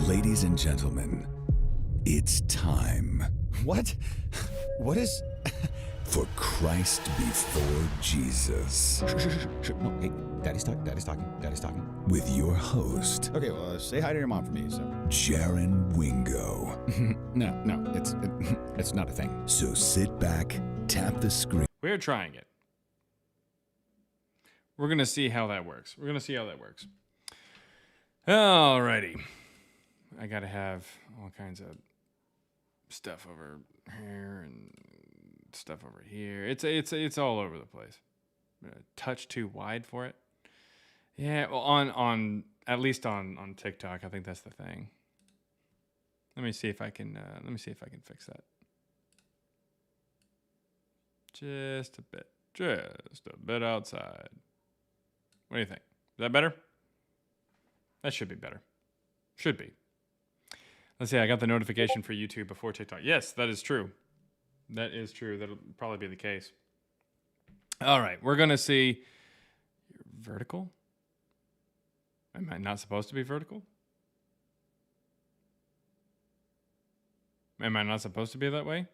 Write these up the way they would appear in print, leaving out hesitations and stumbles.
Ladies and gentlemen, it's time. What? What is... for Christ before Jesus. No, hey, Daddy's talking. With your host, Okay, well, say hi to your mom for me, so. Jaron Wingo. No, it's not a thing. So sit back, tap the screen. We're trying it. We're going to see how that works. Alrighty. I got to have all kinds of stuff over here and stuff over here. It's all over the place. A touch too wide for it. Yeah, well, on at least on TikTok, I think that's the thing. Let me see if I can fix that. Just a bit outside. What do you think? Is that better? That should be better. Should be. Let's see, I got the notification for YouTube before TikTok. Yes, that is true. That'll probably be the case. All right, we're going to see. You're vertical? Am I not supposed to be vertical? Am I not supposed to be that way?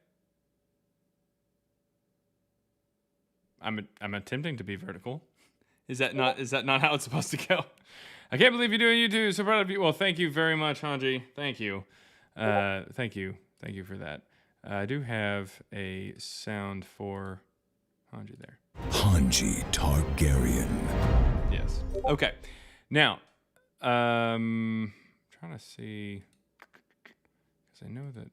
I'm attempting to be vertical. Is that not how it's supposed to go? I can't believe you're doing YouTube. So proud of you. Well, thank you very much, Hanji. Thank you. Thank you for that. I do have a sound for Hanji there. Hanji Targaryen. Yes. Okay. Now, trying to see, because I know that.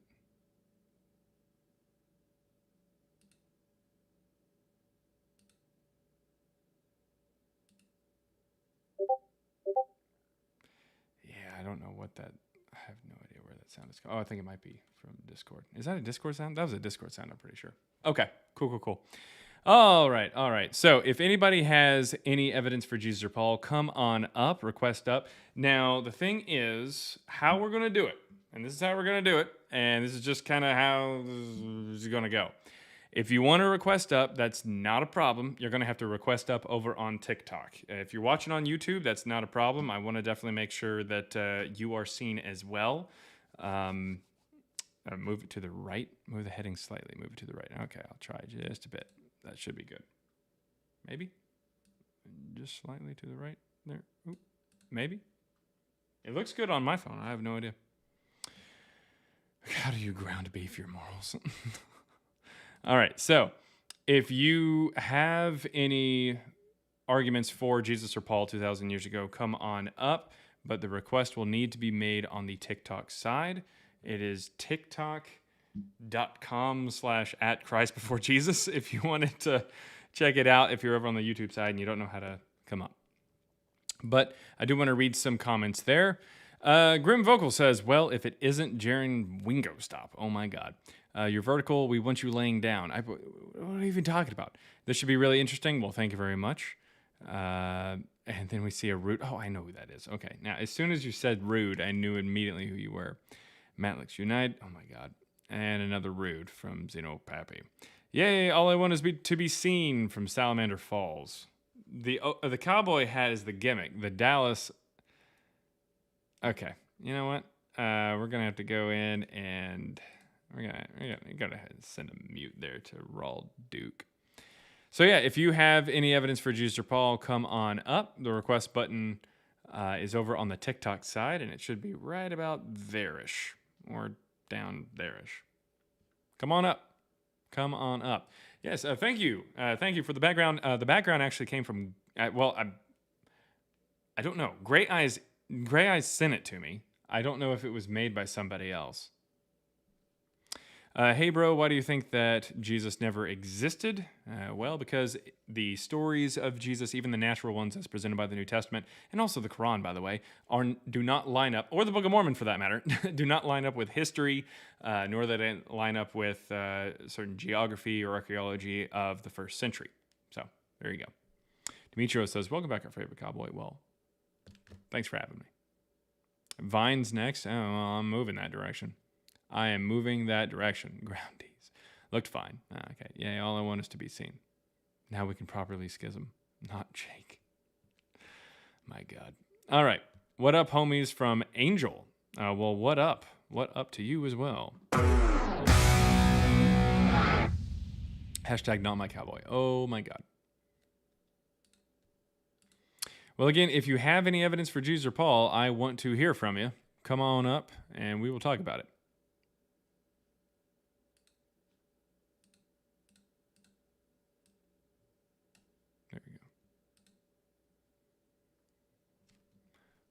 Yeah, I don't know what that. I have no idea where that sound is. Oh, I think it might be from Discord. Is that a Discord sound? That was a Discord sound, I'm pretty sure. Okay, cool. All right. So if anybody has any evidence for Jesus or Paul, come on up, request up. Now, the thing is how we're going to do it. And this is how we're going to do it. And this is just kind of how this is going to go. If you want to request up, that's not a problem. You're going to have to request up over on TikTok. If you're watching on YouTube, that's not a problem. I want to definitely make sure that you are seen as well. Move it to the right. Move the heading slightly. Move it to the right. Okay, I'll try just a bit. That should be good. Maybe? Just slightly to the right there. Oop. Maybe? It looks good on my phone. I have no idea. How do you ground beef your morals? All right, so if you have any arguments for Jesus or Paul 2,000 years ago, come on up, but the request will need to be made on the TikTok side. It is tiktok.com/@ChristBeforeJesus if you wanted to check it out if you're over on the YouTube side and you don't know how to come up. But I do want to read some comments there. Grim Vocal says, well, if it isn't Jaron Wingo, stop. Oh my God. You're vertical. We want you laying down. What are you even talking about? This should be really interesting. Well, thank you very much. And then we see a Rude. Oh, I know who that is. Okay. Now, as soon as you said Rude, I knew immediately who you were. Matlix Unite. Oh my God. And another Rude from Zeno Pappy. Yay. All I want is to be seen from Salamander Falls. The cowboy hat is the gimmick. The Dallas. Okay. You know what? We're going to have to go in and we're gonna send a mute there to Raw Duke. So yeah, if you have any evidence for Jesus or Paul, come on up. The request button is over on the TikTok side, and it should be right about there-ish or down there-ish. Come on up. Yes, thank you. Thank you for the background. The background actually came from, I don't know. Gray Eyes sent it to me. I don't know if it was made by somebody else. Hey, bro, why do you think that Jesus never existed? Well, because the stories of Jesus, even the natural ones as presented by the New Testament, and also the Quran, by the way, do not line up, or the Book of Mormon for that matter, do not line up with history, nor that they line up with certain geography or archaeology of the first century. So, there you go. Demetrio says, welcome back, our favorite cowboy. Well, thanks for having me. Vine's next. Oh, well, I'm moving that direction. I am moving that direction. Groundies. Looked fine. Okay. Yeah, all I want is to be seen. Now we can properly schism. Not Jake. My God. All right. What up, homies from Angel? Well, what up? What up to you as well? Hashtag not my cowboy. Oh my God. Well, again, if you have any evidence for Jesus or Paul, I want to hear from you. Come on up and we will talk about it. There we go.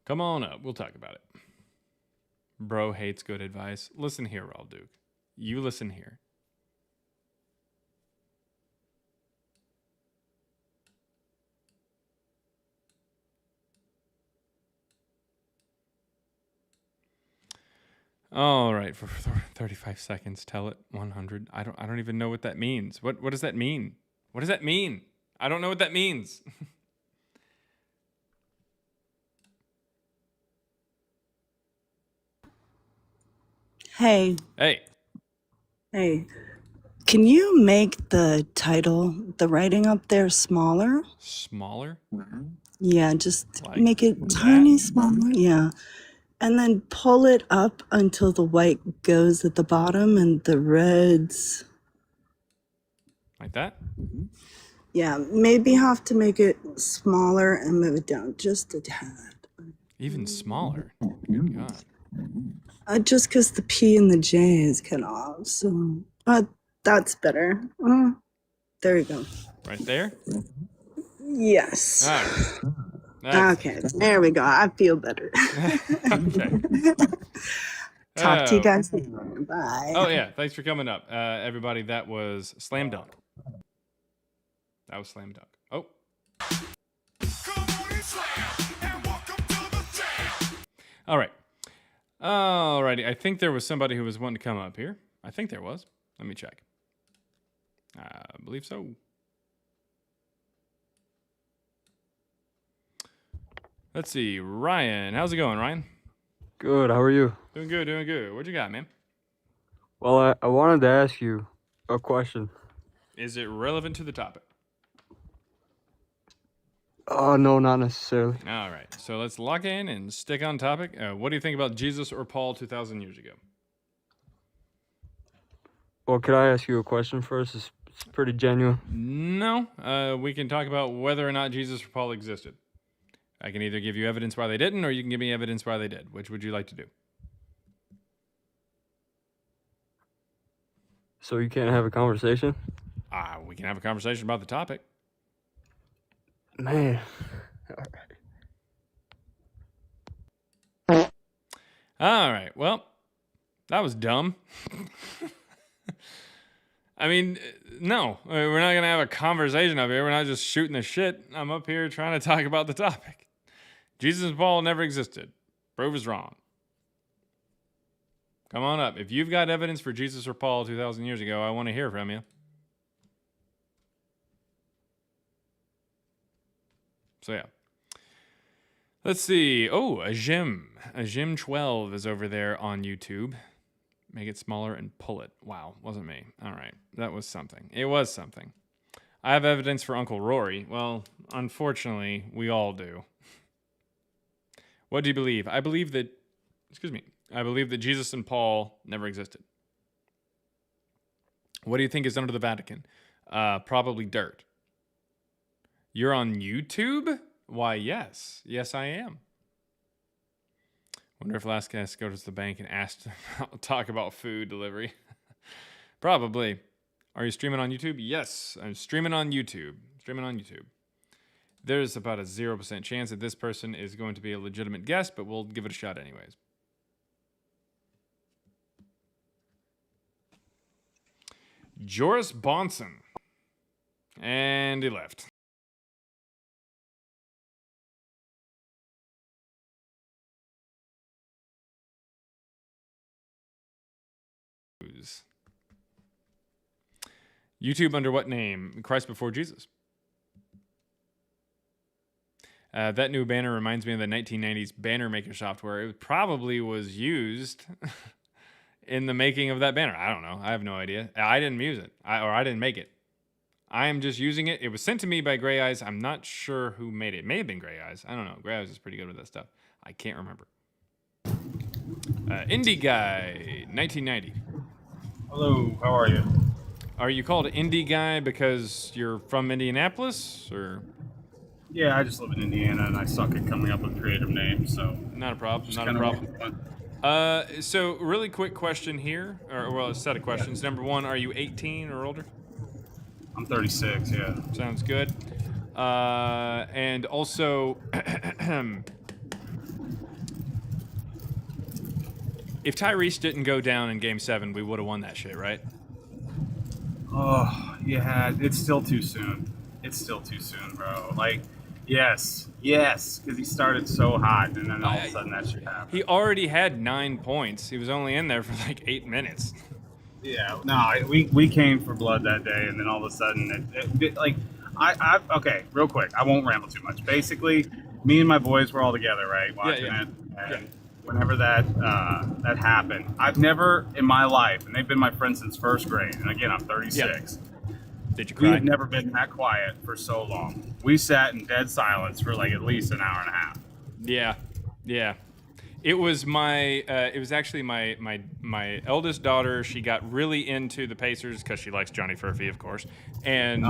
Come on up. We'll talk about it. Bro hates good advice. Listen here, Raul Duke. You listen here. All right, for 35 seconds, tell it 100. I don't even know what that means. What does that mean? What does that mean? I don't know what that means. Hey, Hey, hey, can you make the title, the writing up there smaller? smaller? Yeah, just Like make it that? tiny smaller. Yeah. And then pull it up until the white goes at the bottom and the reds. Like that? Yeah, maybe have to make it smaller and move it down just a tad. Even smaller. Good God. Just because the P and the J is cut off. So that's better. There you go. Right there? Yes. All right. That's- Okay, there we go. I feel better. Okay. Talk to you Oh. guys later. Bye. Oh, yeah. Thanks for coming up. Everybody, that was Slam Dunk. That was Slam Dunk. Oh. All right. Alrighty. I think there was somebody who was wanting to come up here. I think there was. Let me check. I believe so. Let's see. Ryan. How's it going, Ryan? Good, how are you? Doing good, doing good. What you got, man? Well, I wanted to ask you a question. Is it relevant to the topic? Oh, no, not necessarily. All right. So let's lock in and stick on topic. What do you think about Jesus or Paul 2,000 years ago? Well, could I ask you a question first? It's pretty genuine. No. We can talk about whether or not Jesus or Paul existed. I can either give you evidence why they didn't, or you can give me evidence why they did. Which would you like to do? So you can't have a conversation? We can have a conversation about the topic. Man. All right. Well, that was dumb. I mean, no, we're not going to have a conversation up here. We're not just shooting the shit. I'm up here trying to talk about the topic. Jesus and Paul never existed. Prove is wrong. Come on up. If you've got evidence for Jesus or Paul 2,000 years ago, I want to hear from you. So, yeah. Let's see. Oh, Ajim 12 is over there on YouTube. Make it smaller and pull it. Wow, wasn't me. All right, that was something. It was something. I have evidence for Uncle Rory. Well, unfortunately, we all do. What do you believe? I believe that Jesus and Paul never existed. What do you think is under the Vatican? Probably dirt. You're on YouTube? Why, yes. Yes, I am. Wonder if last guest goes to the bank and asked talk about food delivery. Probably. Are you streaming on YouTube? Yes, I'm streaming on YouTube. There's about a 0% chance that this person is going to be a legitimate guest, but we'll give it a shot anyways. Joris Bonson. And he left. YouTube under what name? Christ Before Jesus. That new banner reminds me of the 1990s banner maker software. It probably was used in the making of that banner. I don't know. I have no idea. I didn't use it, I didn't make it. I am just using it. It was sent to me by Gray Eyes. I'm not sure who made it. It may have been Gray Eyes. I don't know. Gray Eyes is pretty good with that stuff. I can't remember. Indie Guy, 1990. Hello, how are you? Are you called Indie Guy because you're from Indianapolis, or? Yeah, I just live in Indiana and I suck at coming up with creative names, so Not a problem. just Not a kind of problem. making fun. So really quick question here, or well, a set of questions. Number one, are you 18 or older? I'm 36, yeah. Sounds good. And also, if Tyrese didn't go down in Game 7, we would have won that shit, right? Oh, yeah, it's still too soon. It's still too soon, bro. Like, yes, because he started so hot and then all of a sudden that shit happened. He already had 9 points. He was only in there for like 8 minutes. Yeah, no, we came for blood that day, and then all of a sudden, okay, real quick, I won't ramble too much. Basically, me and my boys were all together, right, watching it, and whenever that happened, I've never in my life, and they've been my friends since first grade, and again, I'm 36. Did you We cry? have never been that quiet for so long. We sat in dead silence for like at least an hour and a half. Yeah. It was actually my eldest daughter. She got really into the Pacers because she likes Johnny Furphy, of course, and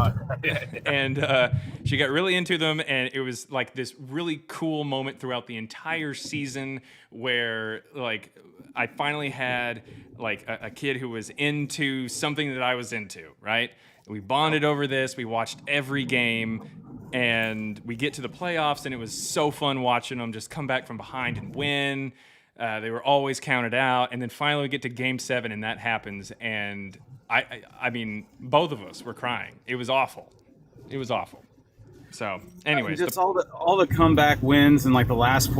she got really into them. And it was like this really cool moment throughout the entire season where like I finally had like a kid who was into something that I was into, right? We bonded over this. We watched every game. And we get to the playoffs, and it was so fun watching them just come back from behind and win. They were always counted out. And then finally we get to Game 7, and that happens. And I mean, both of us were crying. It was awful. So, anyways. Just all the comeback wins and like the last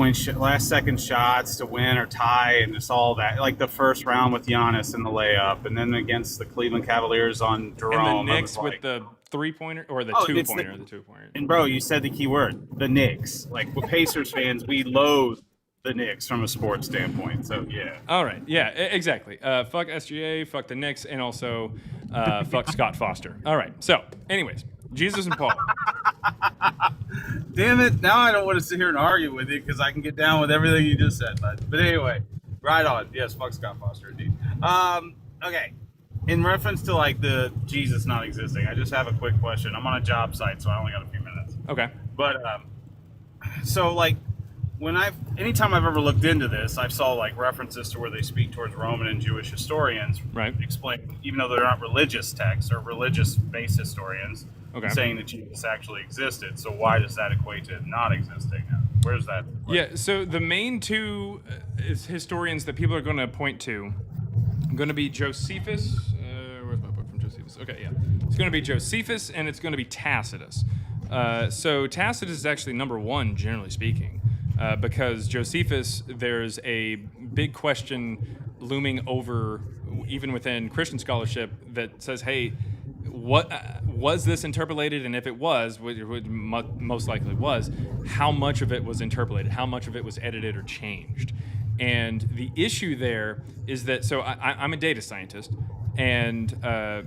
second shots to win or tie, and just all that. Like the first round with Giannis in the layup, and then against the Cleveland Cavaliers on Jerome. And the Knicks with the 3-pointer or the 2-pointer, the 2-pointer. And bro, you said the key word, the Knicks. Like with Pacers fans, we loathe the Knicks from a sports standpoint. So yeah. All right. Yeah, exactly. Fuck SGA, fuck the Knicks, and also fuck Scott Foster. All right. So, anyways, Jesus and Paul. Damn it! Now I don't want to sit here and argue with you because I can get down with everything you just said, bud. But anyway, right on. Yes, fuck Scott Foster, indeed. Okay. In reference to like the Jesus not existing, I just have a quick question. I'm on a job site, so I only got a few minutes. Okay. But so like anytime I've ever looked into this, I've saw like references to where they speak towards Roman and Jewish historians, right? Explain, even though they're not religious texts or religious-based historians, okay, saying that Jesus actually existed. So why does that equate to not existing? Where's that? Yeah. So the main two historians that people are going to point to are going to be Josephus. Where's my book from Josephus? Okay, yeah, it's going to be Josephus and it's going to be Tacitus. So Tacitus is actually number one, generally speaking. Because Josephus, there's a big question looming over, even within Christian scholarship, that says, hey, what was this interpolated? And if it was, which most likely was, how much of it was interpolated? How much of it was edited or changed? And the issue there is that, so I'm a data scientist, and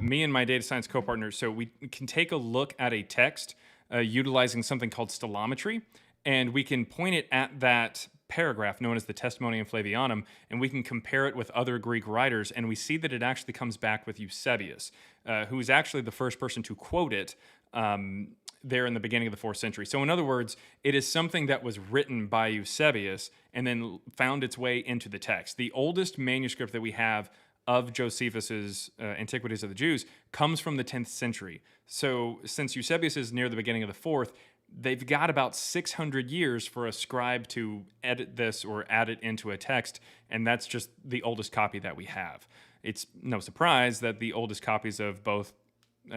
me and my data science co-partner, so we can take a look at a text utilizing something called stellometry, and we can point it at that paragraph known as the Testimonium Flavianum, and we can compare it with other Greek writers, and we see that it actually comes back with Eusebius, who is actually the first person to quote it there in the beginning of the 4th century. So in other words, it is something that was written by Eusebius and then found its way into the text. The oldest manuscript that we have of Josephus's Antiquities of the Jews comes from the 10th century. So since Eusebius is near the beginning of the 4th, they've got about 600 years for a scribe to edit this or add it into a text, and that's just the oldest copy that we have. It's no surprise that the oldest copies of both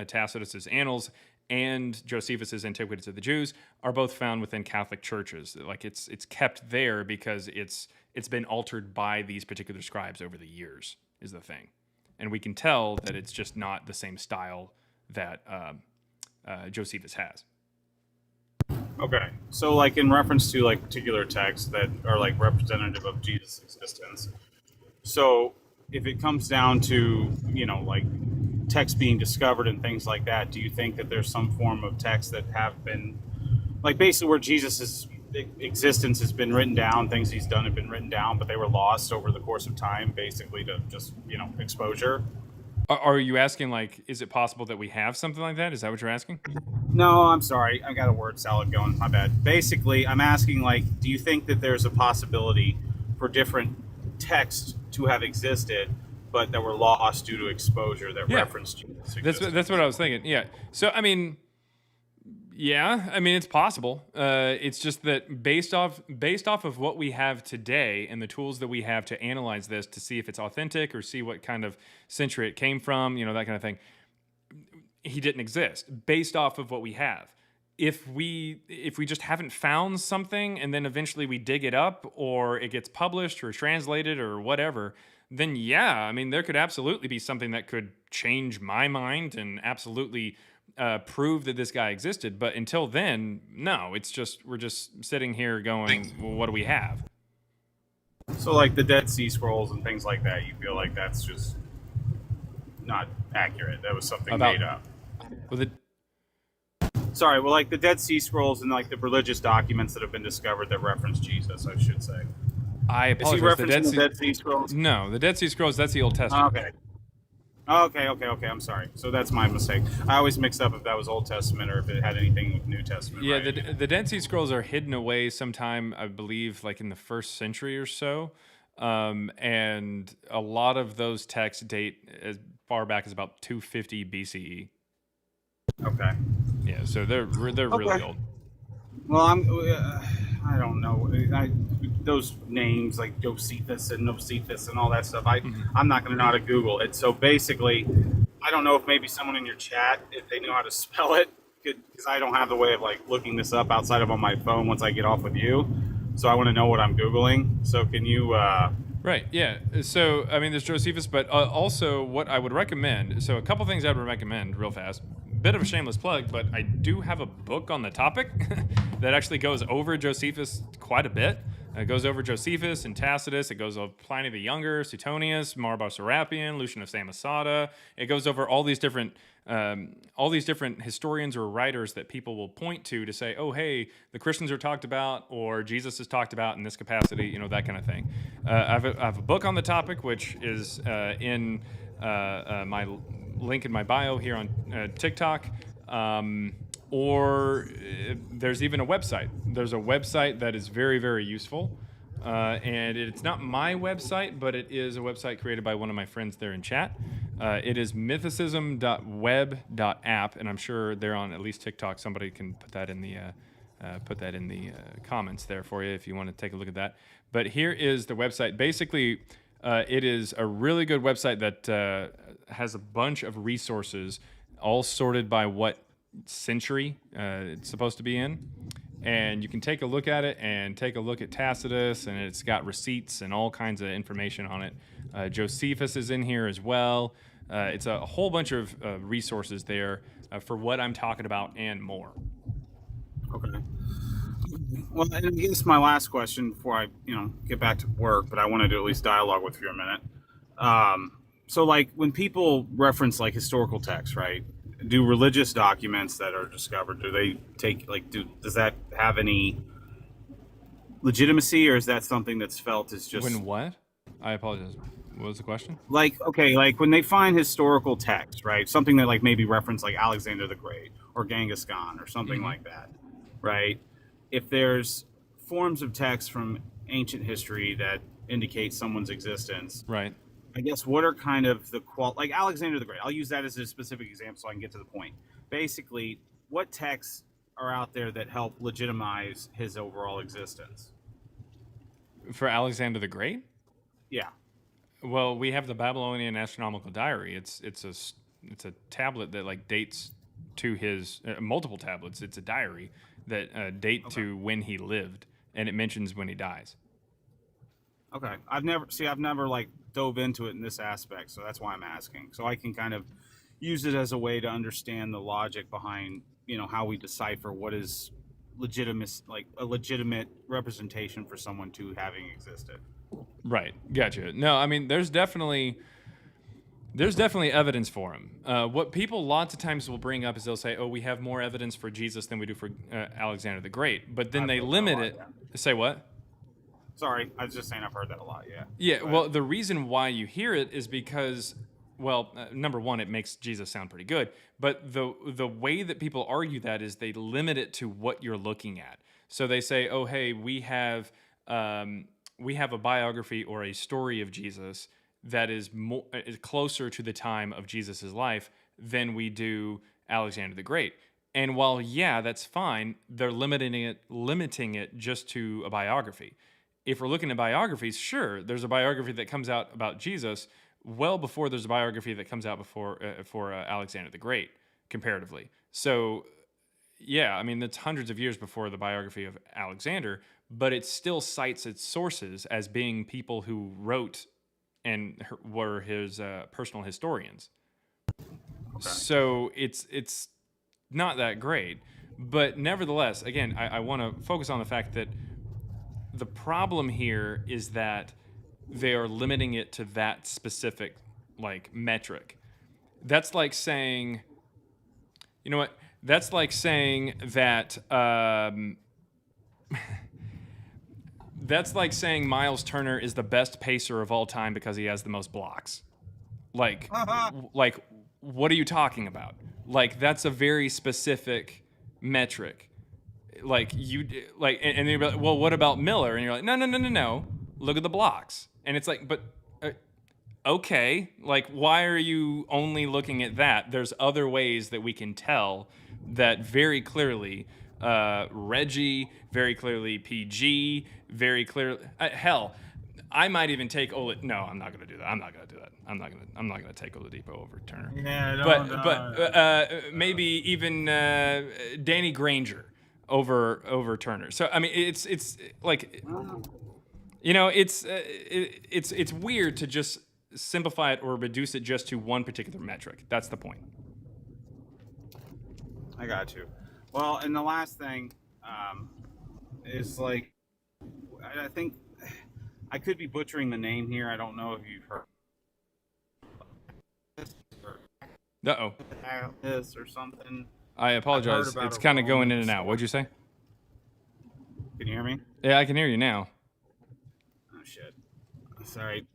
Tacitus's Annals and Josephus's Antiquities of the Jews are both found within Catholic churches. Like it's kept there because it's been altered by these particular scribes over the years, is the thing. And we can tell that it's just not the same style that Josephus has. Okay, so like in reference to like particular texts that are like representative of Jesus' existence, so if it comes down to, you know, like text being discovered and things like that, do you think that there's some form of text that have been like basically where Jesus existence has been written down, things he's done have been written down, but they were lost over the course of time, basically to just, exposure. Are you asking, like, is it possible that we have something like that? Is that what you're asking? No, I'm sorry. I got a word salad going. My bad. Basically, I'm asking, like, do you think that there's a possibility for different texts to have existed, but that were lost due to exposure that referenced Jesus? That's what I was thinking. Yeah. So, I mean, it's possible. It's just that based off of what we have today and the tools that we have to analyze this to see if it's authentic or see what kind of century it came from, that kind of thing. He didn't exist based off of what we have. If we just haven't found something and then eventually we dig it up or it gets published or translated or whatever, then there could absolutely be something that could change my mind and absolutely prove that this guy existed. But until then, no, we're just sitting here going, well, what do we have? So like the Dead Sea Scrolls and things like that, you feel like that's just not accurate. That was something made up. Like the Dead Sea Scrolls and like the religious documents that have been discovered that reference Jesus, I should say. I apologize. Is he referencing the Dead Sea Scrolls? No, the Dead Sea Scrolls, that's the Old Testament. Okay, I'm sorry. So that's my mistake. I always mixed up if that was Old Testament or if it had anything with New Testament. Yeah, right? the Dead Sea Scrolls are hidden away sometime, I believe, like in the 1st century or so. And a lot of those texts date as far back as about 250 BCE. Okay. Yeah, so they're really old. Well, I don't know. Those names like Josephus and Nocephus and all that stuff, I'm not going to know how to Google it. So basically, I don't know if maybe someone in your chat, if they know how to spell it, because I don't have the way of like looking this up outside of on my phone once I get off with you. So I want to know what I'm Googling. So can you... Right, yeah. So, there's Josephus, but also what I would recommend, so a couple things I would recommend real fast. Bit of a shameless plug, but I do have a book on the topic that actually goes over Josephus quite a bit. It goes over Josephus and Tacitus. It goes over Pliny the Younger, Suetonius, Marbar Serapion, Lucian of Samosata. It goes over all these different historians or writers that people will point to say, oh, hey, the Christians are talked about, or Jesus is talked about in this capacity, that kind of thing. I have a book on the topic, which is in my link in my bio here on TikTok. Or there's even a website. There's a website that is very, very useful. And it's not my website, but it is a website created by one of my friends there in chat. It is mythicism.web.app, and I'm sure they're on at least TikTok. Somebody can put that in the comments there for you if you want to take a look at that. But here is the website. Basically, it is a really good website that has a bunch of resources, all sorted by what century it's supposed to be in. And you can take a look at it and take a look at Tacitus, and it's got receipts and all kinds of information on it. Josephus is in here as well. It's a whole bunch of resources there for what I'm talking about and more. Okay. Well, and I guess my last question before I, get back to work, but I wanted to at least dialogue with you a minute. So, like, when people reference, like, historical texts, right, do religious documents that are discovered, do they take, like, does that have any legitimacy, or is that something that's felt as just... When what? I apologize. What was the question? Like, okay, like, when they find historical text, right, something that, like, maybe reference, like, Alexander the Great or Genghis Khan or something like that, right? If there's forms of text from ancient history that indicate someone's existence... Right. I guess what are kind of the like Alexander the Great? I'll use that as a specific example so I can get to the point. Basically, what texts are out there that help legitimize his overall existence? For Alexander the Great? Yeah. Well, we have the Babylonian Astronomical Diary. It's a tablet that like dates to his multiple tablets. It's a diary that date to when he lived, and it mentions when he dies. Okay, I've never like dove into it in this aspect, so that's why I'm asking. So I can kind of use it as a way to understand the logic behind, how we decipher what is legitimate, like a legitimate representation for someone to having existed. Right, gotcha. No, there's definitely There's definitely evidence for him. What people lots of times will bring up is they'll say, "Oh, we have more evidence for Jesus than we do for Alexander the Great," but then they limit it. Say what? Sorry, I was just saying I've heard that a lot. Yeah. Yeah. Well, the reason why you hear it is because, well, number one, it makes Jesus sound pretty good, but the way that people argue that is they limit it to what you're looking at. So they say, "Oh, hey, we have a biography or a story of Jesus that is closer to the time of Jesus's life than we do Alexander the Great." And while yeah, that's fine, they're limiting it just to a biography. If we're looking at biographies, sure, there's a biography that comes out about Jesus well before there's a biography that comes out for Alexander the Great, comparatively. So yeah, I mean, that's hundreds of years before the biography of Alexander, but it still cites its sources as being people who wrote and were his personal historians. Okay. So it's not that great. But nevertheless, again, I want to focus on the fact that the problem here is that they are limiting it to that specific metric. That's like saying, you know what? That's like saying that that's like saying Miles Turner is the best pacer of all time because he has the most blocks. Like what are you talking about? Like, that's a very specific metric. And you're like, well, what about Miller? And you're like, no. Look at the blocks. And it's like, but okay, like, why are you only looking at that? There's other ways that we can tell that very clearly Reggie, very clearly PG, very clearly hell. I might even take No, I'm not going to do that. I'm not going to take Oladipo over Turner. Yeah, maybe even Danny Granger over Turner. So I mean, it's like, you know, it's weird to just simplify it or reduce it just to one particular metric. That's the point. I got you. Well, and the last thing is like, I think I could be butchering the name here. I don't know if you've heard this or something. I apologize. It's kind of going in and out. What'd you say? Can you hear me? Yeah, I can hear you now. Oh shit. Sorry.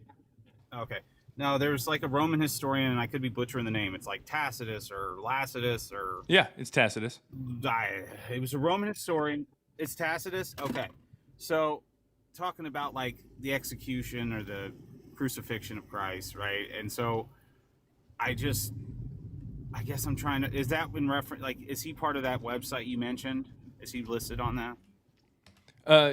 Okay. No, there's like a Roman historian, and I could be butchering the name. It's like Tacitus or Lacidus or... Yeah, it's Tacitus. It was a Roman historian. It's Tacitus? Okay. So, talking about like the execution or the crucifixion of Christ, right? And so, I guess I'm trying to... Is that in reference... Like, is he part of that website you mentioned? Is he listed on that?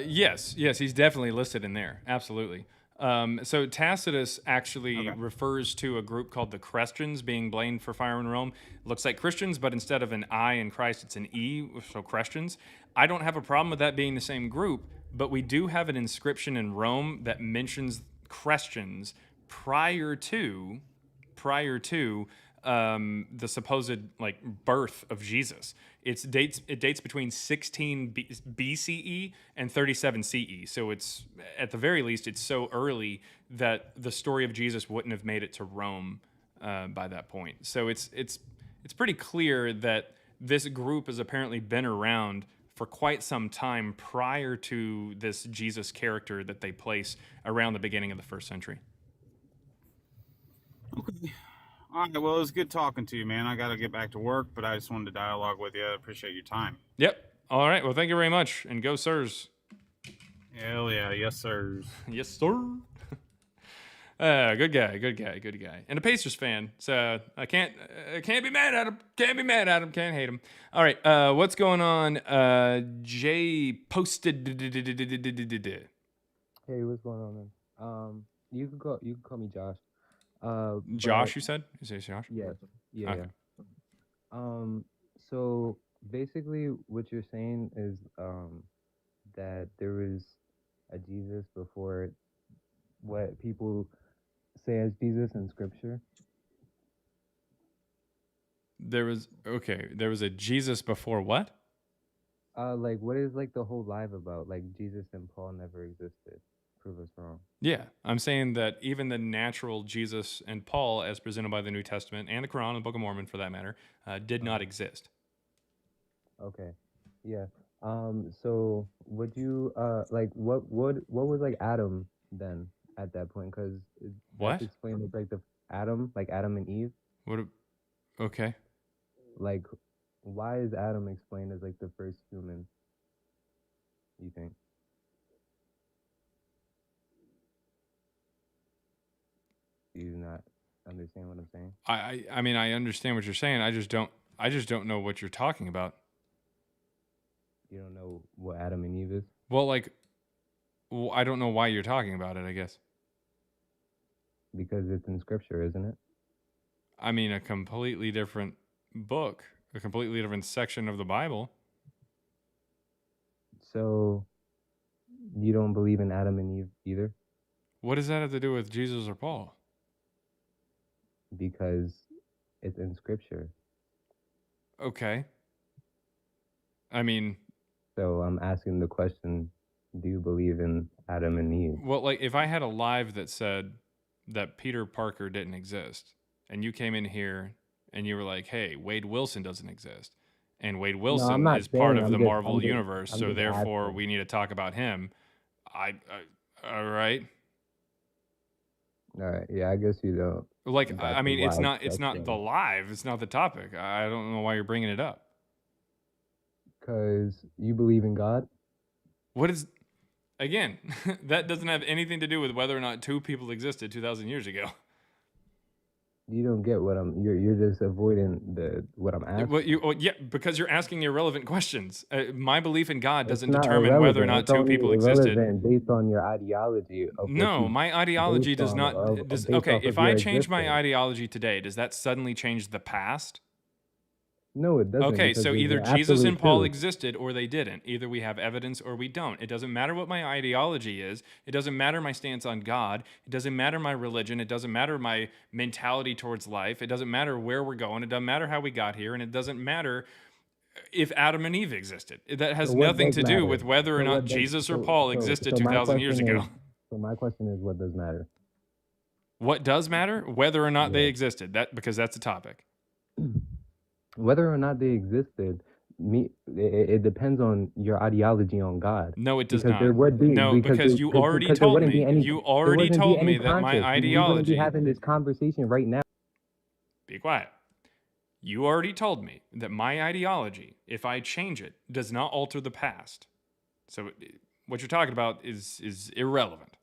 Yes, he's definitely listed in there. Absolutely. So Tacitus actually refers to a group called the Christians being blamed for fire in Rome. Looks like Christians, but instead of an I in Christ, it's an E, so Christians. I don't have a problem with that being the same group, but we do have an inscription in Rome that mentions Christians prior to the supposed birth of Jesus. It dates between 16 BCE and 37 CE. So it's, at the very least, it's so early that the story of Jesus wouldn't have made it to Rome by that point. So it's pretty clear that this group has apparently been around for quite some time prior to this Jesus character that they place around the beginning of the first century. Okay. All right, well, it was good talking to you, man. I got to get back to work, but I just wanted to dialogue with you. I appreciate your time. Yep. All right. Well, thank you very much, and go Sirs. Hell yeah. Yes, sirs. Yes, sir. Good guy. And a Pacers fan, so I can't be mad at him. Can't hate him. All right, what's going on? Jay posted. Hey, what's going on, man? You can call me Josh. Josh, you said? You say Josh? Yeah. Okay. So basically, what you're saying is that there was a Jesus before what people say as Jesus in Scripture. There was a Jesus before what? Like, what is like the whole live about? Like, Jesus and Paul never existed. prove us wrong. Yeah, I'm saying that even the natural Jesus and Paul, as presented by the New Testament and the Quran and the Book of Mormon, for that matter, did not exist. Okay. Yeah. So would you like what was like Adam then at that point? Because What? that's explained as like the Adam, like Adam and Eve. What? Okay. Like, why is Adam explained as like the first human? You think? Do you not understand what I'm saying? I mean, I understand what you're saying. I just don't know what you're talking about. You don't know what Adam and Eve is? Well, like, I don't know why you're talking about it, I guess. Because it's in scripture, isn't it? I mean, a completely different book, a completely different section of the Bible. So you don't believe in Adam and Eve either? What does that have to do with Jesus or Paul? Because it's in scripture. Okay. I mean, So I'm asking the question, do you believe in Adam and Eve? well, like, if I had a live that said that Peter Parker didn't exist, and you came in here and you were like, hey, Wade Wilson doesn't exist, and Wade Wilson not is part saying, of the Marvel universe, I'm so just therefore asking. we need to talk about him. All right. All right, yeah, I guess you don't. Like, That's I mean, why it's not that's the live, it's not the topic. I don't know why you're bringing it up. because you believe in God. What is, again, that doesn't have anything to do with whether or not two people existed 2,000 years ago. You don't get what you're just avoiding what I'm asking. Yeah, because you're asking irrelevant questions. My belief in God It's doesn't not determine whether or irrelevant. not It's two only people existed. irrelevant based on your ideology of what No, you my ideology based does on, not. based Okay, off if of I your change my existence. ideology today, does that suddenly change the past? No, it doesn't. Okay, because so it's either the Jesus and absolute Paul truth. existed or they didn't. Either we have evidence or we don't. It doesn't matter what my ideology is. It doesn't matter my stance on God. It doesn't matter my religion. It doesn't matter my mentality towards life. It doesn't matter where we're going. It doesn't matter how we got here. And it doesn't matter if Adam and Eve existed. That has So what nothing does to do matter? with whether or So not what does- Jesus or so- Paul so- existed so my 2,000 years question ago. is- So my question is, what does matter? What does matter? Whether or not they Yeah. existed. Because that's a topic. Whether or not they existed, it depends on your ideology on God. No, it does Because not. there would be No, because you already because there told wouldn't me. be any, You there already wouldn't be told any me that my conflict. We wouldn't be ideology. having this conversation right now. Be quiet. You already told me that my ideology, if I change it, does not alter the past. So what you're talking about is irrelevant.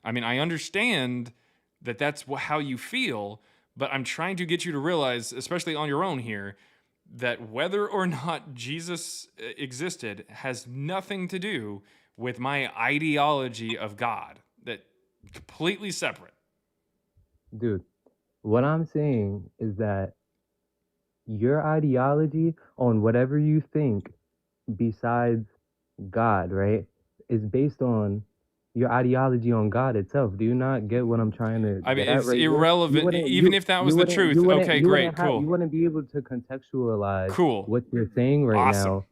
I mean, I understand that that's how you feel, but I'm trying to get you to realize, especially on your own here, that whether or not Jesus existed has nothing to do with my ideology of God. That completely separate. Dude, what I'm saying is that your ideology on whatever you think besides God, right, is based on your ideology on God itself. Do you not get what I'm trying to I mean, get at it's right here? irrelevant. Even if that was the truth, okay, great, cool. You wouldn't be able to contextualize Cool. what you're saying right Awesome. now.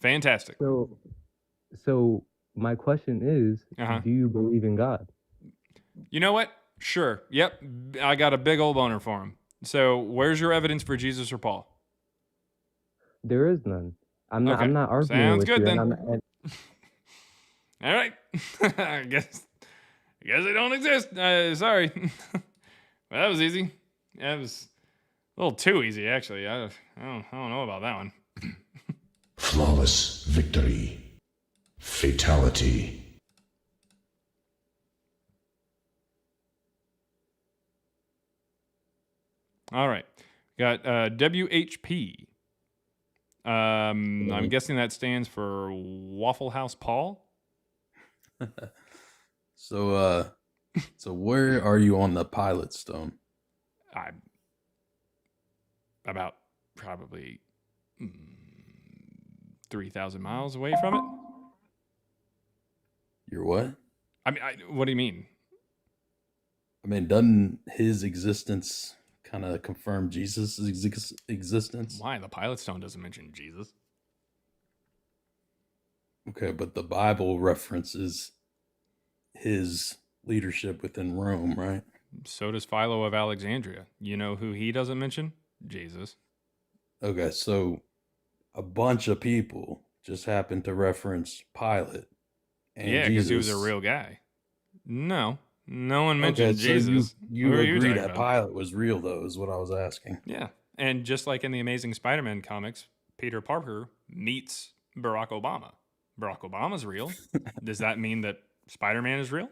Fantastic. So my question is, do you believe in God? You know what? Sure. Yep. I got a big old boner for him. So where's your evidence for Jesus or Paul? There is none. I'm not arguing Sounds with good you. then. And All right. I guess they don't exist. Sorry. Well, that was easy. That was a little too easy, actually. I don't know about that one. Flawless victory. Fatality. All right. Got WHP. I'm guessing that stands for Waffle House Paul. So where are you on the Pilate stone? I'm about probably 3,000 miles away from it. You're what? I mean, what do you mean? I mean, doesn't his existence kind of confirm Jesus' existence? Why? The Pilate stone doesn't mention Jesus. Okay, but the Bible references his leadership within Rome, right? So does Philo of Alexandria. You know who he doesn't mention? Jesus. Okay, so a bunch of people just happened to reference Pilate and Yeah, because he was a Jesus. real guy. No, no one Okay, mentioned so Jesus. you Who are you agree talking that about? Pilate was real, though, is what I was asking. Yeah, and just like in the Amazing Spider-Man comics, Peter Parker meets Barack Obama. Barack Obama's real. Does that mean that Spider-Man is real?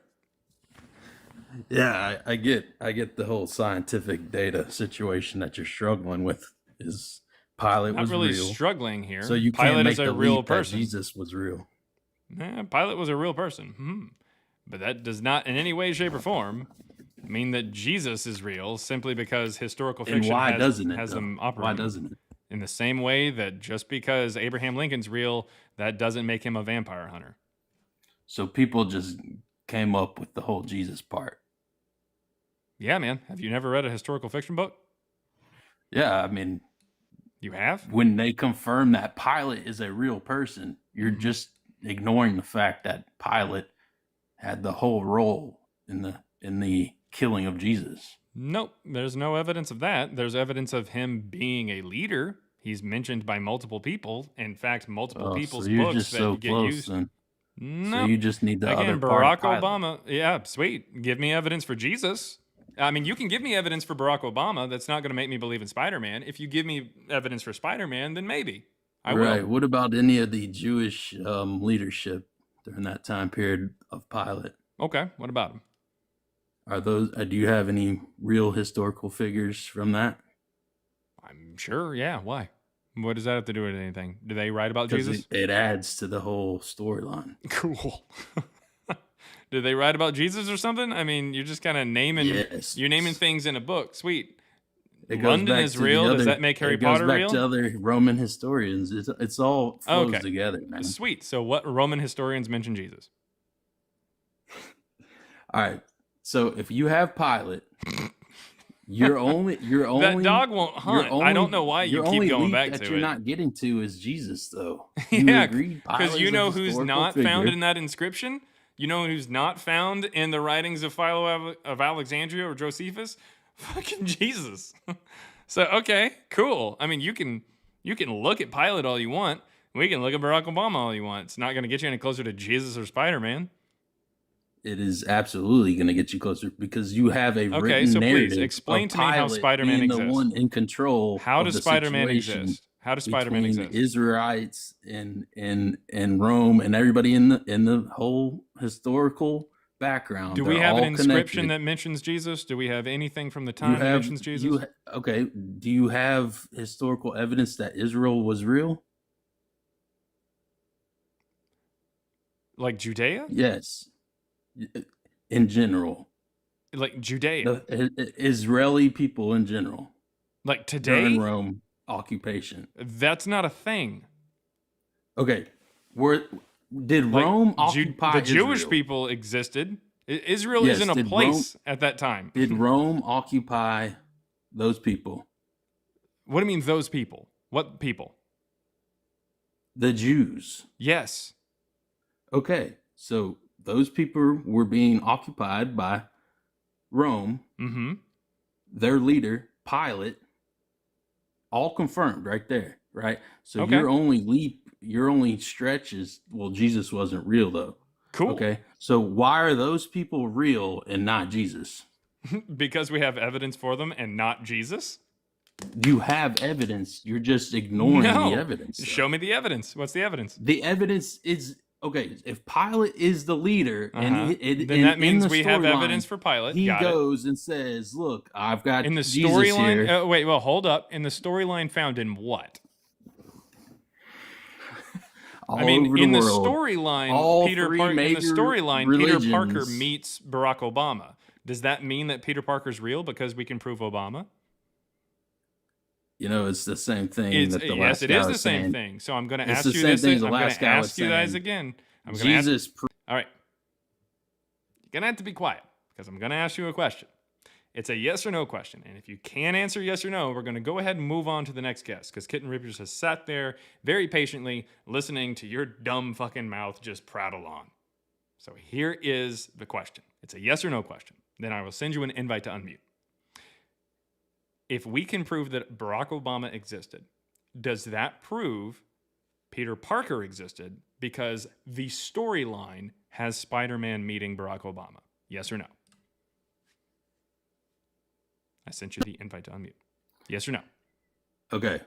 Yeah, I get the whole scientific data situation that you're struggling with. Is Pilate Not was really real, struggling here. so you Pilate can't make is a the real leap that person. Jesus was real. Pilate was a real person. But that does not in any way, shape, or form mean that Jesus is real simply because historical And fiction why has, doesn't it? has Though? them Why operating. doesn't it? In the same way that just because Abraham Lincoln's real, that doesn't make him a vampire hunter. So people just came up with the whole Jesus part. Yeah, man. Have you never read a historical fiction book? Yeah, I mean, You have? when they confirm that Pilate is a real person, you're just ignoring the fact that Pilate had the whole role in the killing of Jesus. Nope. There's no evidence of that. There's evidence of him being a leader. He's mentioned by multiple people. In fact, multiple people's so you're books just that so get close, used. then. No. So you just need the Again, other part of Barack Pilate. Obama. Yeah, sweet. Give me evidence for Jesus. I mean, you can give me evidence for Barack Obama. That's not going to make me believe in Spider-Man. If you give me evidence for Spider-Man, then maybe I Right. will. What about any of the Jewish leadership during that time period of Pilate? Okay. What about him? Are those? Do you have any real historical figures from that? I'm sure. Yeah. Why? What does that have to do with anything? Do they write about Because Jesus? it adds to the whole storyline. Cool. Do they write about Jesus or something? I mean, you're just kind of naming. Yes. You're naming things in a book. Sweet. It goes London back is to the real. Does other- that make Harry it goes Potter back real? to other Roman historians. It's all flows Okay. together, man. Sweet. So, what Roman historians mention Jesus? All right. So if you have Pilate, you're only That dog won't hunt. I don't know why you your keep only going leap back that to you're it. not getting to is Jesus, though. You Yeah, agree? because Pilate you is a know who's historical not found figure. in that inscription. You know who's not found in the writings of Philo of Alexandria or Josephus? Fucking Jesus. So okay, cool. I mean, you can look at Pilate all you want. We can look at Barack Obama all you want. It's not going to get you any closer to Jesus or Spider-Man. It is absolutely going to get you closer because you have a Okay, written so narrative. please explain of to me how Pilate Spider-Man being exists. the one in control. How of does the Spider-Man situation exist? How does Spider-Man between exist? Israelites and Rome and everybody in the whole historical background. Do we They're have an all inscription connected. that mentions Jesus? Do we have anything from the You time that have mentions Jesus? okay. Do you have historical evidence that Israel was real? Like Judea? Yes, in general, Like Judea? the Israeli people in general Like during today? Rome occupation. That's not a thing. Okay, did Like, Rome occupy the Jewish Israel? people existed. Israel Yes, isn't a did place at that time. Did Rome occupy those people? What do you mean those people? What people? The Jews. Yes. Okay, so those people were being occupied by Rome. Mm-hmm. Their leader, Pilate, all confirmed right there, right? So Okay. your only stretch is, well, Jesus wasn't real though. Cool. Okay, so why are those people real and not Jesus? Because we have evidence for them and not Jesus? You have evidence. You're just ignoring No. the evidence. though. Show me the evidence. What's the evidence? The evidence is okay. If Pilate is the leader, Uh-huh. and Then that in means the we have storyline, evidence for Pilate. he Got it. goes and says, "Look, I've got In the Jesus storyline, here." wait, well, hold up. In the storyline found in what? all I mean, over the in the world. storyline, All Peter three Parker. In the major storyline, Peter Parker religions. meets Barack Obama. Does that mean that Peter Parker's real because we can prove Obama? You know, it's the same thing. It's, that the yes, last it guy is the was same saying. thing. So I'm going to It's ask the you same this. thing I'm the going last to guy was ask you guys saying. again. I'm going to ask. Jesus, All right. You're going to have to be quiet because I'm going to ask you a question. It's a yes or no question. And if you can answer yes or no, we're going to go ahead and move on to the next guest because Kitten Rippers has sat there very patiently listening to your dumb fucking mouth just prattle on. So here is the question. It's a yes or no question. Then I will send you an invite to unmute. If we can prove that Barack Obama existed, does that prove Peter Parker existed because the storyline has Spider-Man meeting Barack Obama? Yes or no? I sent you the invite to unmute. Yes or no? Okay.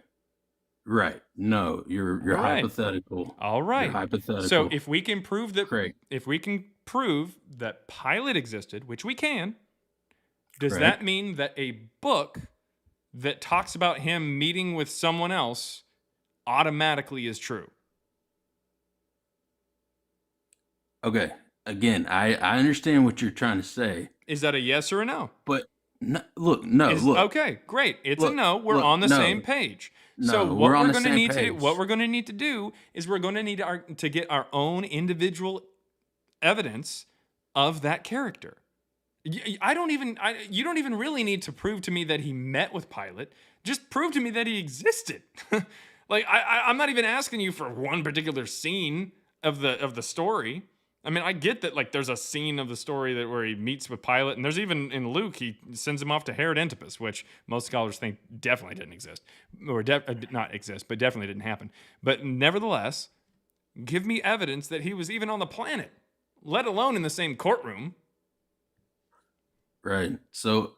Right. No, you're All right. hypothetical. All right. You're hypothetical. So if we can prove that Correct. if we can prove that Pilate existed, which we can, does Correct. that mean that a book that talks about him meeting with someone else automatically is true? Okay. Again, I understand what you're trying to say, Is that a yes or a no? but look. Okay, great. It's a no. We're on the same page. So No, what we're on we're the going to same need to do, page. what we're going to need to do is we're going to need to get our own individual evidence of that character. You don't even really need to prove to me that he met with Pilate. Just prove to me that he existed. Like I'm not even asking you for one particular scene of the story. I mean, I get that, like, there's a scene of the story where he meets with Pilate, and there's even in Luke, he sends him off to Herod Antipas, which most scholars think definitely didn't exist, or not exist, but definitely didn't happen. But nevertheless, give me evidence that he was even on the planet, let alone in the same courtroom. Right. So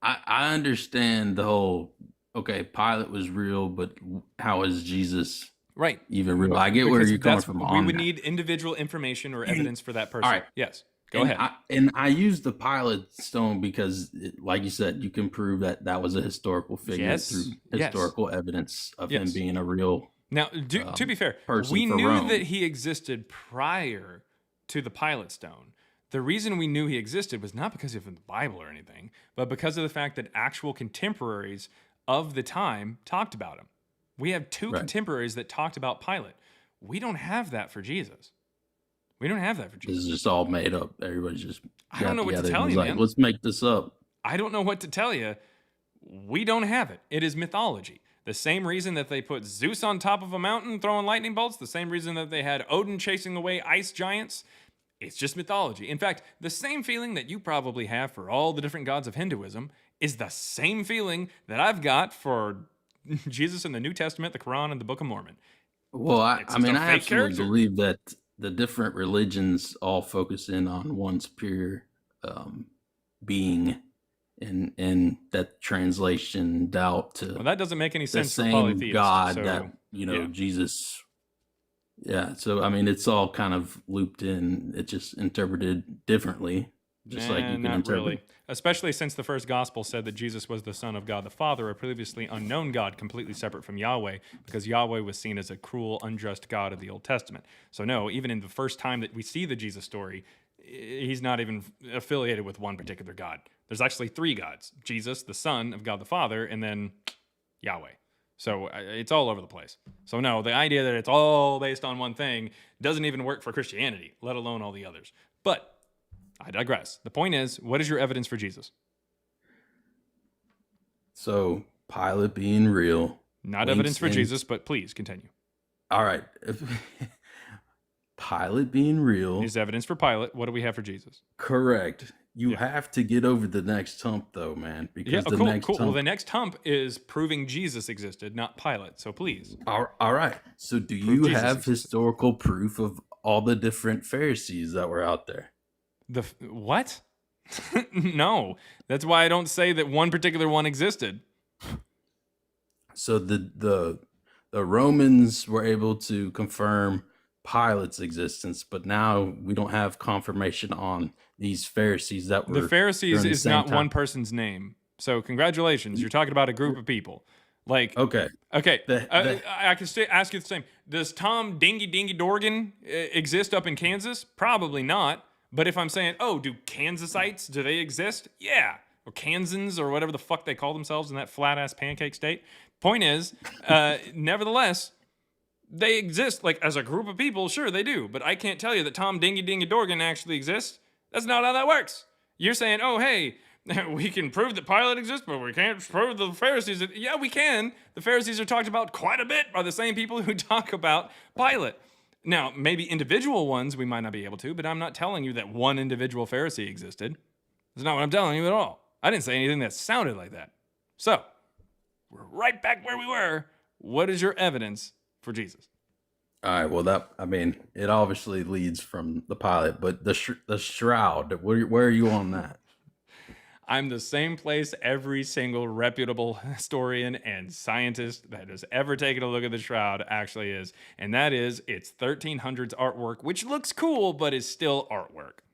I understand the whole, okay, Pilate was real, but how is Jesus Right. even real? I get where Because you're coming that's- from We on would that. need individual information or evidence for that person. All right. Yes. Go ahead. I use the Pilate stone because, like you said, you can prove that was a historical figure Yes. through Yes. historical evidence of Yes. him being a real. Now, to be fair, person we for knew Rome. that he existed prior to the Pilate stone. The reason we knew he existed was not because of the Bible or anything, but because of the fact that actual contemporaries of the time talked about him. We have two Right. contemporaries that talked about Pilate. We don't have that for Jesus. We don't have that for This Jesus. is just all made up. Everybody's just. I don't know what to got together tell and you, was like, man. let's make this up. I don't know what to tell you. We don't have it. It is mythology. The same reason that they put Zeus on top of a mountain throwing lightning bolts, the same reason that they had Odin chasing away ice giants, it's just mythology. In fact, the same feeling that you probably have for all the different gods of Hinduism is the same feeling that I've got for Jesus in the New Testament, the Quran, and the Book of Mormon. Well, I It's just mean, a I fake absolutely character. believe that the different religions all focus in on one superior being, and that translation doubt to Well, that doesn't make any the sense for same polytheists. God so, that yeah. Jesus. Yeah, so I mean, it's all kind of looped in. It's just interpreted differently, just like you can not interpret. really. Especially since the first gospel said that Jesus was the Son of God the Father, a previously unknown God completely separate from Yahweh, because Yahweh was seen as a cruel, unjust God of the Old Testament. So no, even in the first time that we see the Jesus story, he's not even affiliated with one particular God. There's actually three gods: Jesus, the Son of God the Father, and then Yahweh. So it's all over the place. So no, the idea that it's all based on one thing doesn't even work for Christianity, let alone all the others. But I digress. The point is, what is your evidence for Jesus? So Pilate being real. Not links evidence for in- Jesus, but please continue. All right. Pilate being real. Is evidence for Pilate. What do we have for Jesus? Correct. You Yeah. have to get over the next hump, though, man. Because Yeah, the cool, next cool. Well, hump. the next hump is proving Jesus existed, not Pilate. So please. All right. So, do Prove you Jesus have existed. historical proof of all the different Pharisees that were out there? What? No. That's why I don't say that one particular one existed. So the Romans were able to confirm Pilate's existence, but now we don't have confirmation on these Pharisees that were. The Pharisees during the is same not time. one person's name. So congratulations. You're talking about a group of people. Like, Okay. okay, The- I can ask you the same. Does Tom Dingy Dorgan exist up in Kansas? Probably not. But if I'm saying, oh, do Kansasites, do they exist? Yeah. Or Kansans or whatever the fuck they call themselves in that flat-ass pancake state. Point is, nevertheless, they exist like as a group of people. Sure, they do. But I can't tell you that Tom Dingy Dorgan actually exists. That's not how that works. You're saying, oh, hey, we can prove that Pilate exists, but we can't prove the Pharisees. Yeah, we can. The Pharisees are talked about quite a bit by the same people who talk about Pilate. Now, maybe individual ones we might not be able to, but I'm not telling you that one individual Pharisee existed. That's not what I'm telling you at all. I didn't say anything that sounded like that. So, we're right back where we were. What is your evidence for Jesus? All right. Well, it obviously leads from the Pilate, but the shroud. Where are you on that? I'm the same place every single reputable historian and scientist that has ever taken a look at the Shroud actually is. And that is, it's 1300s artwork, which looks cool, but is still artwork.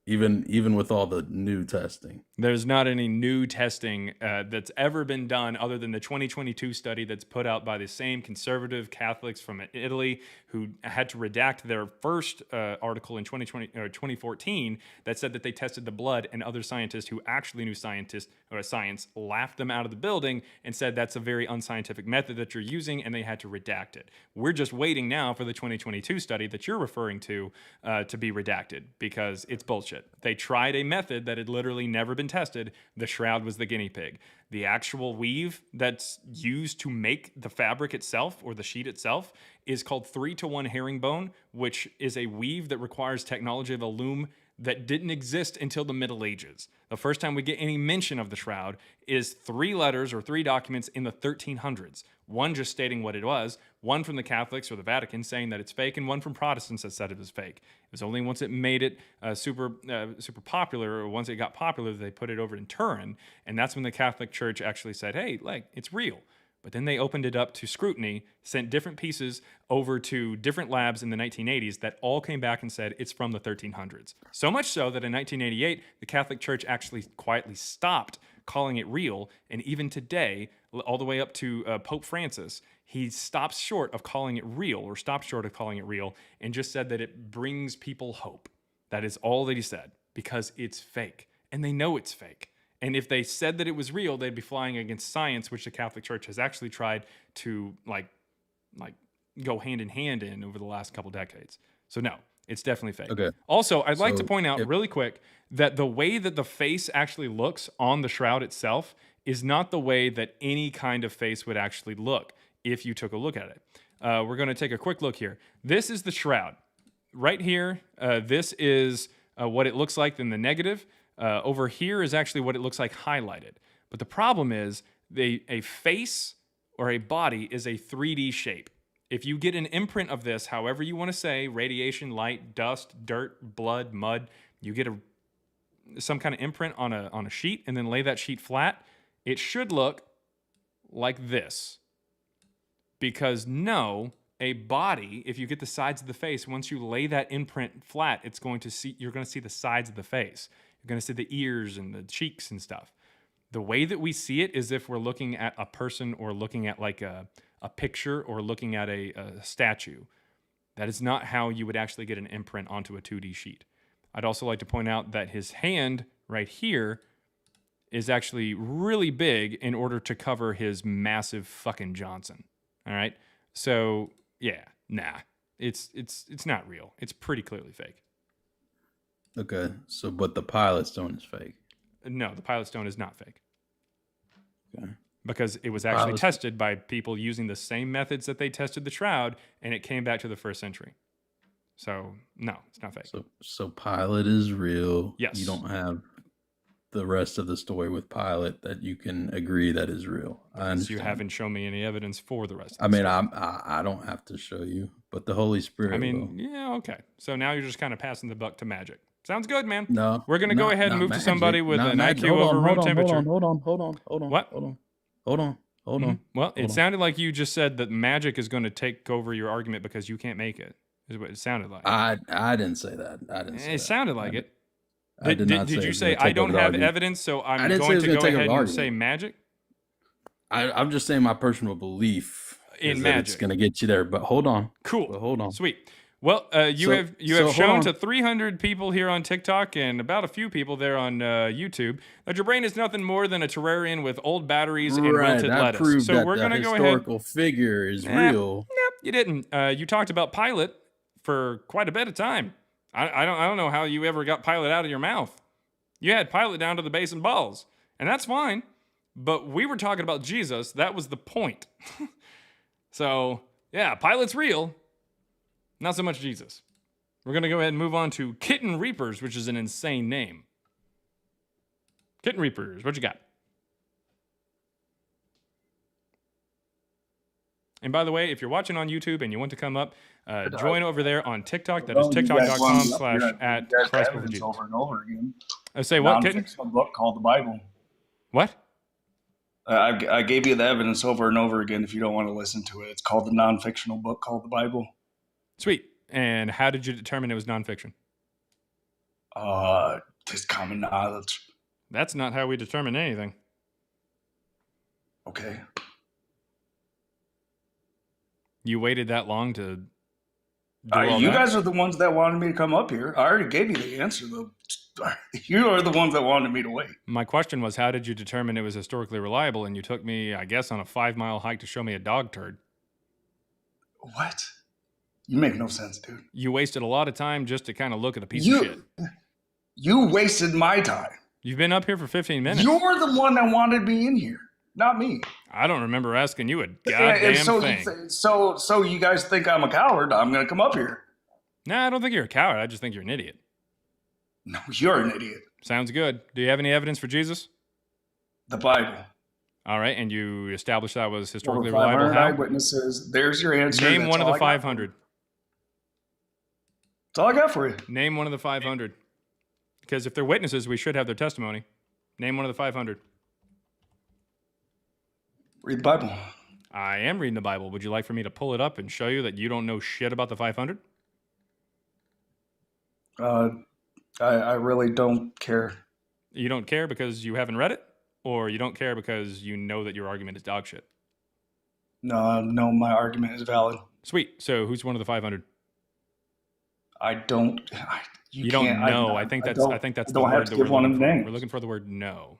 Even with all the new testing. There's not any new testing that's ever been done other than the 2022 study that's put out by the same conservative Catholics from Italy who had to redact their first article in 2014 that said that they tested the blood, and other scientists who actually knew science laughed them out of the building and said that's a very unscientific method that you're using, and they had to redact it. We're just waiting now for the 2022 study that you're referring to be redacted because it's bullshit. They tried a method that had literally never been tested. The Shroud was the guinea pig. The actual weave that's used to make the fabric itself or the sheet itself is called 3-to-1 herringbone, which is a weave that requires technology of a loom that didn't exist until the Middle Ages. The first time we get any mention of the Shroud is 3 letters or 3 documents in the 1300s. One just stating what it was, one from the Catholics or the Vatican saying that it's fake, and one from Protestants that said it was fake. It was only once it made it super popular, or once it got popular, that they put it over in Turin, and that's when the Catholic Church actually said, hey, like, it's real. But then they opened it up to scrutiny, sent different pieces over to different labs in the 1980s that all came back and said it's from the 1300s. So much so that in 1988, the Catholic Church actually quietly stopped calling it real. And even today, all the way up to Pope Francis, he stops short of calling it real, or stopped short of calling it real, and just said that it brings people hope. That is all that he said, because it's fake. And they know it's fake. And if they said that it was real, they'd be flying against science, which the Catholic Church has actually tried to like go hand in hand in over the last couple decades. So no, it's definitely fake. Okay. Also, I'd like to point out really quick that the way that the face actually looks on the Shroud itself is not the way that any kind of face would actually look if you took a look at it. We're going to take a quick look here. This is the Shroud. Right here, this is what it looks like in the negative. Over here is actually what it looks like highlighted. But the problem is a face or a body is a 3D shape. If you get an imprint of this, however you want to say, radiation, light, dust, dirt, blood, mud, you get some kind of imprint on a sheet and then lay that sheet flat, it should look like this. Because no, a body, if you get the sides of the face, once you lay that imprint flat, you're going to see the sides of the face. You're going to see the ears and the cheeks and stuff. The way that we see it is if we're looking at a person or looking at like a picture or looking at a statue. That is not how you would actually get an imprint onto a 2D sheet. I'd also like to point out that his hand right here is actually really big in order to cover his massive fucking Johnson. All right? So, yeah, nah. It's not real. It's pretty clearly fake. Okay, so but the Pilate stone is fake. No, the Pilate stone is not fake. Okay. Because it was actually tested by people using the same methods that they tested the Shroud, and it came back to the 1st century. So, no, it's not fake. So Pilate is real. Yes. You don't have the rest of the story with Pilate that you can agree that is real. I understand. You haven't shown me any evidence for the rest of I the mean, story. I don't have to show you, but the Holy Spirit will. Yeah, okay. So now you're just kind of passing the buck to magic. Sounds good, man. No. We're going to go ahead and move magic. to somebody with an magic. IQ over room temperature. Hold on. What? Hold on. Well, it sounded like you just said that magic is going to take over your argument because you can't make it. Is what it sounded like. I didn't say that. It sounded like it. Did you say I don't have evidence, so I'm going to go ahead and say magic? I'm just saying my personal belief in that magic. It's going to get you there, but hold on. Cool. But hold on. Sweet. Well, you have hold shown on. to 300 people here on TikTok and about a few people there on YouTube that your brain is nothing more than a terrarium with old batteries and wilted lettuce. Proved so that we're going to go ahead. Historical figure is real. Nope, you didn't. You talked about Pilate for quite a bit of time. I don't know how you ever got Pilate out of your mouth. You had Pilate down to the base and balls, and that's fine. But we were talking about Jesus. That was the point. So, yeah, Pilate's real. Not so much Jesus. We're going to go ahead and move on to Kitten Reapers, which is an insane name. Kitten Reapers, what you got? And by the way, if you're watching on YouTube and you want to come up, join over there on TikTok. That is tiktok.com/@ChristBeforeJesus. over and over again. I say what, Kitten? A book called the Bible. What? I gave you the evidence over and over again. If you don't want to listen to it, it's called the non-fictional book called the Bible. Sweet. And how did you determine it was nonfiction? Just common knowledge. That's not how we determine anything. Okay. You waited that long to do all You that? guys are the ones that wanted me to come up here. I already gave you the answer, though. You are the ones that wanted me to wait. My question was, how did you determine it was historically reliable? And you took me, I guess, on a 5-mile hike to show me a dog turd. What? You make no sense, dude. You wasted a lot of time just to kind of look at a piece of shit. You wasted my time. You've been up here for 15 minutes. You're the one that wanted me in here, not me. I don't remember asking you a goddamn thing. So you guys think I'm a coward? I'm going to come up here. Nah, I don't think you're a coward. I just think you're an idiot. No, you're an idiot. Sounds good. Do you have any evidence for Jesus? The Bible. All right, and you established that was historically Over 500 reliable. How? eyewitnesses. There's your answer. Name That's one of all the I got. 500. That's all I got for you. Name one of the 500. Because if they're witnesses, we should have their testimony. Name one of the 500. Read the Bible. I am reading the Bible. Would you like for me to pull it up and show you that you don't know shit about the 500? I really don't care. You don't care because you haven't read it? Or you don't care because you know that your argument is dog shit? No, my argument is valid. Sweet. So who's one of the 500? I don't. You don't can't- know. I think that's the don't word have that to we're give one of looking the for. names. We're looking for the word no.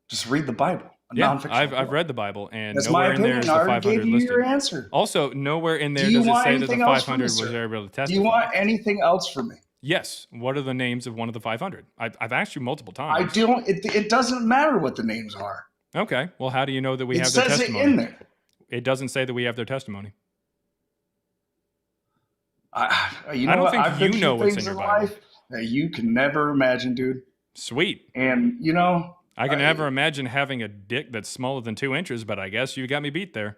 Just read the Bible. Yeah, I've read the Bible, and That's nowhere my in there opinion. is I the already 500 gave you listed. your answer. Also, nowhere in there Do you does it want say that the anything else from 500 me, was sir? able to testify. Do you want anything else from me? Yes. What are the names of one of the 500? I've asked you multiple I times. don't. It doesn't matter what the names are. Okay. Well, how do you know that we It have their says testimony? it in there. It doesn't say that we have their testimony. You know I don't what? think I've been you know through what's things in your in Bible. life that you can never imagine, dude. Sweet. And you know, I can never imagine having a dick that's smaller than 2 inches, but I guess you got me beat there.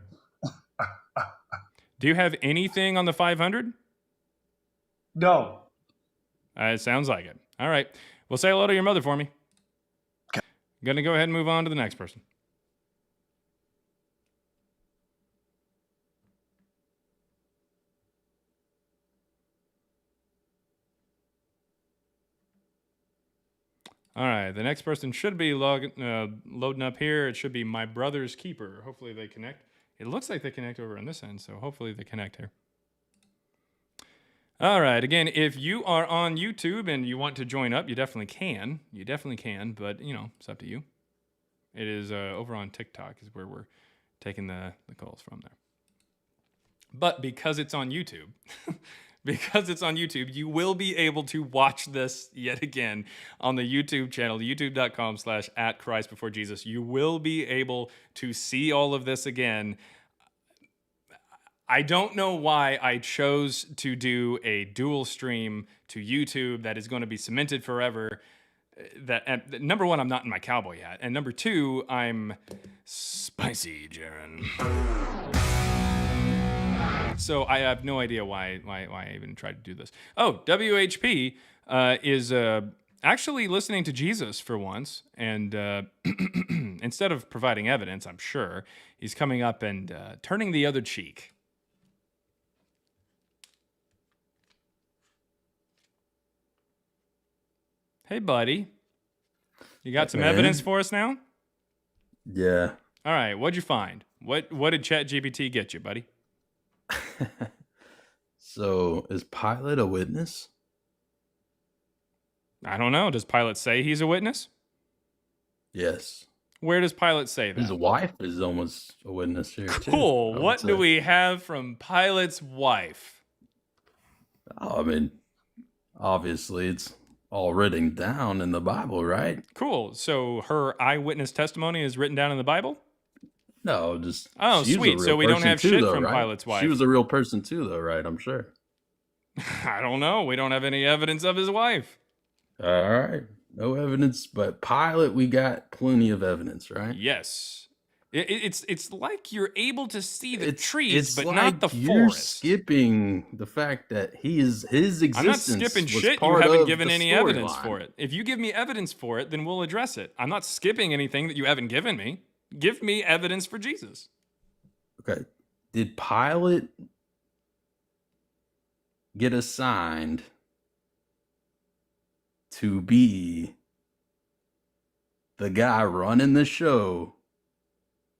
Do you have anything on the 500? No. It sounds like it. All right. Well, say hello to your mother for me. Okay. I'm going to go ahead and move on to the next person. All right, the next person should be loading up here. It should be my brother's keeper. Hopefully they connect. It looks like they connect over on this end, so hopefully they connect here. All right, again, if you are on YouTube and you want to join up, you definitely can. You definitely can, but, you know, it's up to you. It is over on TikTok is where we're taking the calls from there. But because it's on YouTube... Because it's on YouTube, you will be able to watch this yet again on the YouTube channel, youtube.com/@ChristBeforeJesus. You will be able to see all of this again. I don't know why I chose to do a dual stream to YouTube that is going to be cemented forever. That number one, I'm not in my cowboy hat, and number two, I'm spicy, Jaren. So I have no idea why I even tried to do this. Oh, WHP is actually listening to Jesus for once, and instead of providing evidence, I'm sure, he's coming up and turning the other cheek. Hey, buddy. You got some evidence for us now? Yeah. All right, what'd you find? What did ChatGPT get you, buddy? So, is Pilate a witness? I don't know. Does Pilate say he's a witness? Yes. Where does Pilate say that? His wife is almost a witness here. Cool. Too, what do we have from Pilate's wife? Oh, I mean, obviously it's all written down in the Bible, right? Cool. So her eyewitness testimony is written down in the Bible? No, just Oh, she was a sweet. real So we don't person have too, shit though, from right? Pilate's wife. She was a real person too, though, right? I'm sure. I don't know. We don't have any evidence of his wife. All right, no evidence, but Pilate, we got plenty of evidence, right? Yes. It's like you're able to see the trees, It's but like not the you're forest. skipping the fact that his existence. I'm not skipping was shit. You part haven't of given the any evidence storyline. for it. If you give me evidence for it, then we'll address it. I'm not skipping anything that you haven't given me. Give me evidence for Jesus. Okay. Did Pilate get assigned to be the guy running the show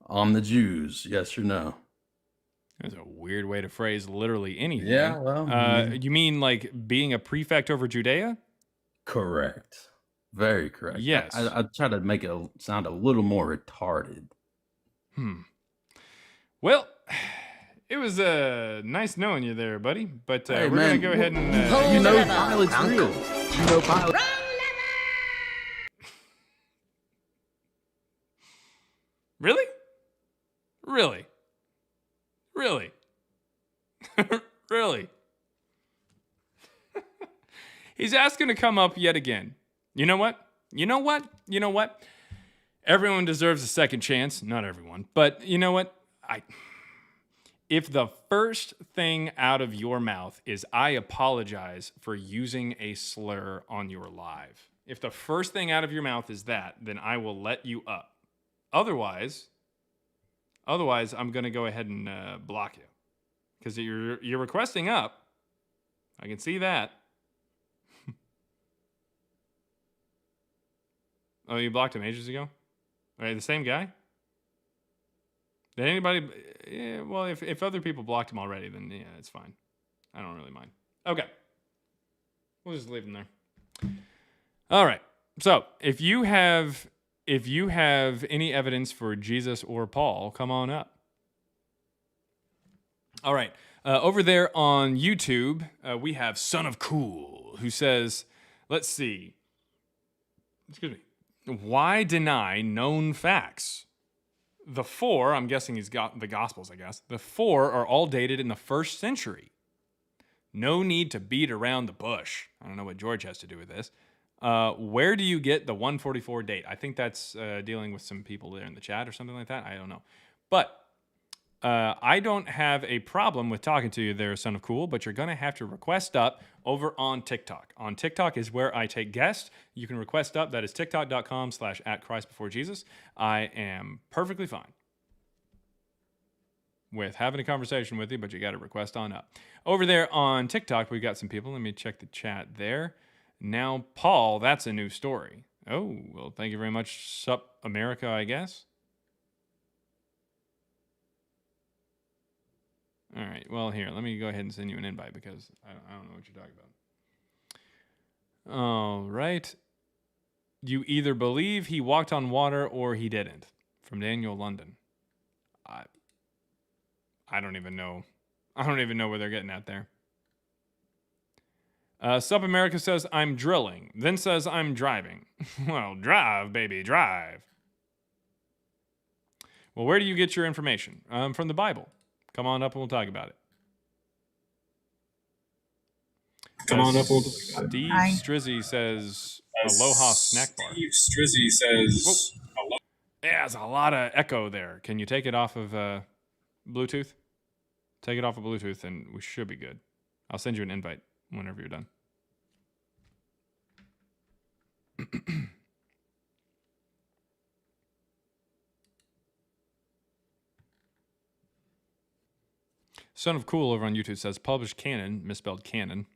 on the Jews? Yes or no? That's a weird way to phrase literally anything. Yeah, well, you mean like being a prefect over Judea? Correct. Very correct. Yes. I try to make it sound a little more retarded. Well, it was nice knowing you there, buddy. But Hey, we're man, going to go ahead and... you know Pilate's real. You know Pilate. Really? Really? Really? Really? He's asking to come up yet again. You know what? You know what? You know what? Everyone deserves a second chance. Not everyone. But you know what? If the first thing out of your mouth is, I apologize for using a slur on your live. If the first thing out of your mouth is that, then I will let you up. Otherwise, I'm going to go ahead and block you. Because you're requesting up. I can see that. Oh, you blocked him ages ago? All right, the same guy? Did anybody... Yeah, well, if other people blocked him already, then yeah, it's fine. I don't really mind. Okay. We'll just leave him there. All right. So, if you have any evidence for Jesus or Paul, come on up. All right. Over there on YouTube, we have Son of Cool, who says, let's see. Excuse me. Why deny known facts? The four, I'm guessing he's got the Gospels, I guess. The four are all dated in the 1st century. No need to beat around the bush. I don't know what George has to do with this. Where do you get the 144 date? I think that's dealing with some people there in the chat or something like that. I don't know. But I don't have a problem with talking to you there, Son of Cool, but you're going to have to request up over on TikTok. On TikTok is where I take guests. You can request up. That is tiktok.com/@ChristBeforeJesus. I am perfectly fine with having a conversation with you, but you got to request on up. Over there on TikTok, we got some people. Let me check the chat there. Now, Paul, that's a new story. Oh, well, thank you very much, Sup America, I guess. All right. Well, here, let me go ahead and send you an invite because I don't know what you're talking about. All right. You either believe he walked on water or he didn't. From Daniel London. I don't even know. I don't even know where they're getting at there. Sup America says, I'm drilling. Then says, I'm driving. Well, drive, baby, drive. Well, where do you get your information? From the Bible. Come on up and we'll talk about it. Come on up and we'll talk about it. Steve Strizzy says, Aloha snack bar. Steve Strizzy says, Aloha. Yeah, there's a lot of echo there. Can you take it off of Bluetooth? Take it off of Bluetooth and we should be good. I'll send you an invite whenever you're done. Son of Cool over on YouTube says, published canon, misspelled canon,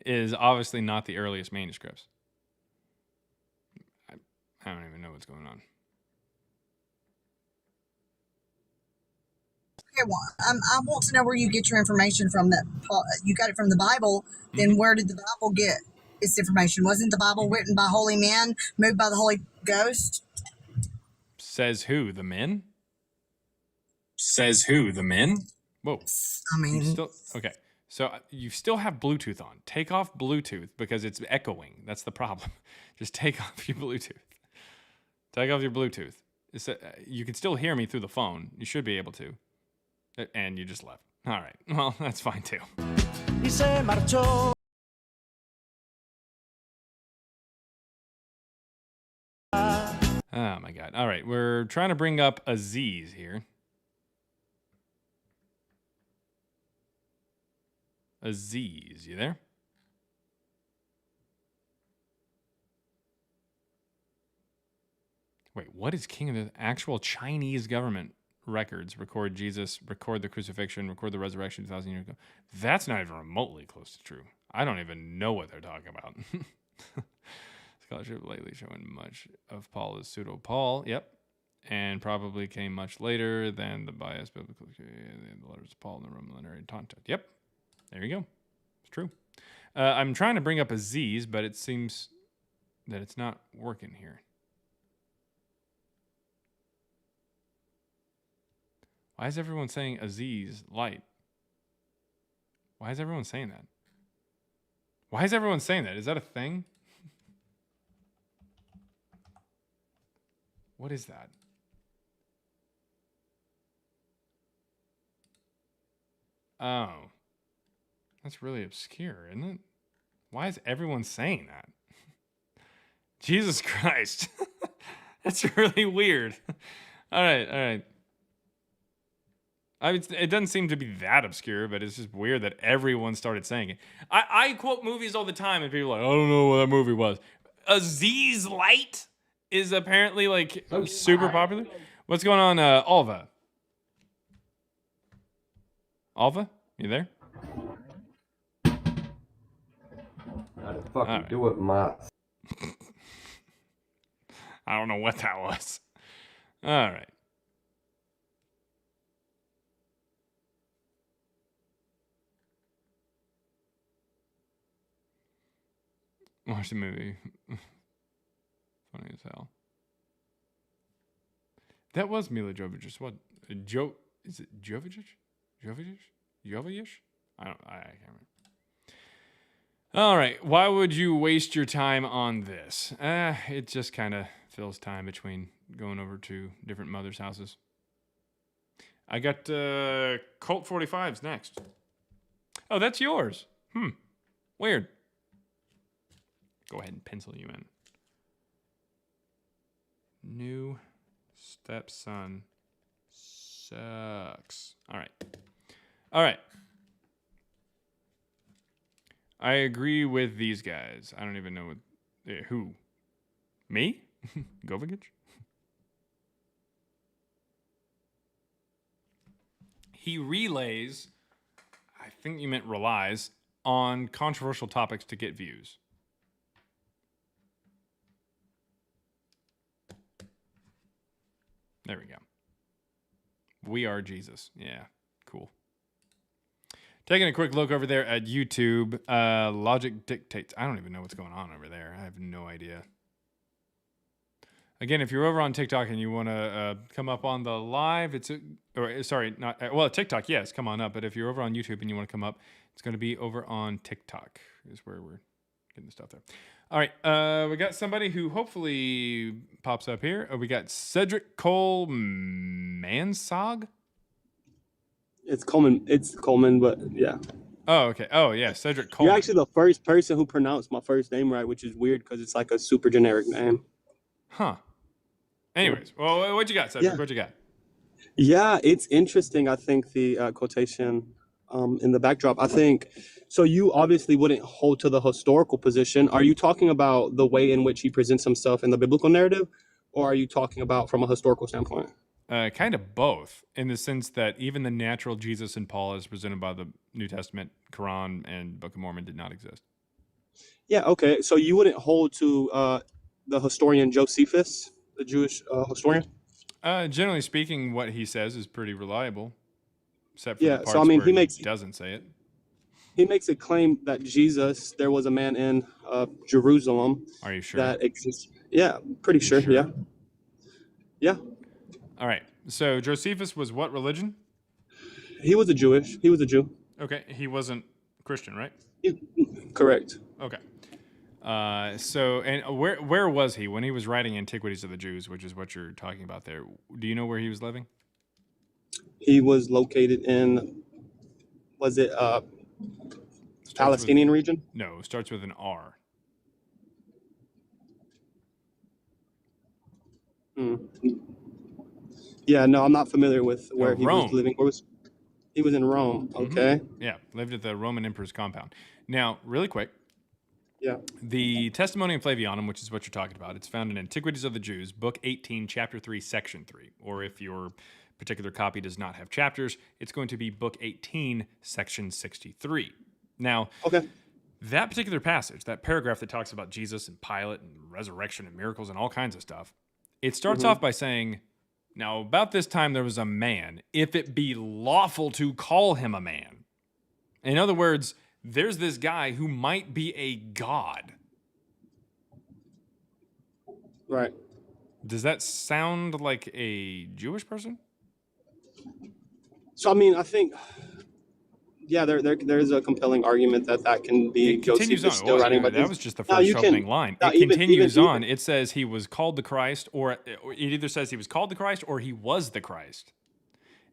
is obviously not the earliest manuscripts. I don't even know what's going on. Okay, well, I want to know where you get your information from. That you got it from the Bible. Then where did the Bible get its information? Wasn't the Bible written by holy men, moved by the Holy Ghost? Says who? The men? Says who? The men? Whoa. I mean, okay. So you still have Bluetooth on. Take off Bluetooth because it's echoing. That's the problem. Just take off your Bluetooth. Take off your Bluetooth. You can still hear me through the phone. You should be able to. And you just left. All right. Well, that's fine too. Y se marchó. Oh my God. All right. We're trying to bring up Aziz here. Aziz, you there? Wait, what is king of the actual Chinese government records? Record Jesus, record the crucifixion, record the resurrection 2,000 years ago. That's not even remotely close to true. I don't even know what they're talking about. Scholarship lately showing much of Paul as pseudo Paul. Yep. And probably came much later than the biased biblical the letters of Paul in the Roman literary content. Yep. There you go. It's true. I'm trying to bring up Aziz, but it seems that it's not working here. Why is everyone saying Aziz light? Why is everyone saying that? Why is everyone saying that? Is that a thing? What is that? Oh. That's really obscure, isn't it? Why is everyone saying that? Jesus Christ. That's really weird. All right. It doesn't seem to be that obscure, but it's just weird that everyone started saying it. I quote movies all the time, and people are like, I don't know what that movie was. Aziz Light is apparently like super popular. What's going on, Alva? Alva, you there? How the fuck you do it, Mots? I don't know what that was. All right. Watch the movie. Funny as hell. That was Mila Jovovich. What? Is it Jovovich? Jovovich? I can't remember. All right. Why would you waste your time on this? It just kind of fills time between going over to different mothers' houses. I got Colt 45s next. Oh, that's yours. Weird. Go ahead and pencil you in. New stepson sucks. All right. I agree with these guys. I don't even know who. Me? Govagich? He relays, I think you meant relies, on controversial topics to get views. There we go. We are Jesus. Yeah, cool. Taking a quick look over there at YouTube. Logic dictates. I don't even know what's going on over there. I have no idea. Again, if you're over on TikTok and you want to come up on the live, TikTok, yes, come on up. But if you're over on YouTube and you want to come up, it's going to be over on TikTok is where we're getting the stuff there. All right, we got somebody who hopefully pops up here. We got Cedric Cole Mansog. It's Coleman, but yeah. Oh, okay. Oh, yeah, Cedric Coleman. You're actually the first person who pronounced my first name right, which is weird because it's like a super generic name. Huh. Anyways, well, what you got, Cedric? Yeah. What you got? Yeah, it's interesting. I think the quotation in the backdrop. I think so. You obviously wouldn't hold to the historical position. Are you talking about the way in which he presents himself in the biblical narrative, or are you talking about from a historical standpoint? Kind of both, in the sense that even the natural Jesus and Paul as presented by the New Testament, Quran, and Book of Mormon did not exist. Yeah, okay. So you wouldn't hold to the historian Josephus, the Jewish historian? Generally speaking, what he says is pretty reliable, except for the parts where he doesn't say it. He makes a claim that Jesus, there was a man in Jerusalem. Are you sure? That exists. Yeah, pretty sure. Yeah. Yeah. All right. So Josephus was what religion? He was a Jew. Okay. He wasn't Christian, right? Correct. Okay. And where was he when he was writing Antiquities of the Jews, which is what you're talking about there? Do you know where he was living? He was located in, was it Palestinian region? No, it starts with an R. Yeah, no, I'm not familiar with where he Rome. was living. He was in Rome. Okay. Yeah, lived at the Roman Emperor's compound. Now, really quick. Yeah. The Testimonium Flavianum, which is what you're talking about, it's found in Antiquities of the Jews, Book 18, Chapter 3, Section 3. Or if your particular copy does not have chapters, it's going to be Book 18, Section 63. Now, that particular passage, that paragraph that talks about Jesus and Pilate and resurrection and miracles and all kinds of stuff, it starts off by saying, now about this time there was a man, if it be lawful to call him a man. In other words, there's this guy who might be a god. Right. Does that sound like a Jewish person? So, I mean, I think, yeah, there's a compelling argument that can be. It continues on. Still writing, but that was just the first opening line. It continues on. It says he was called the Christ, or it either says he was called the Christ or he was the Christ.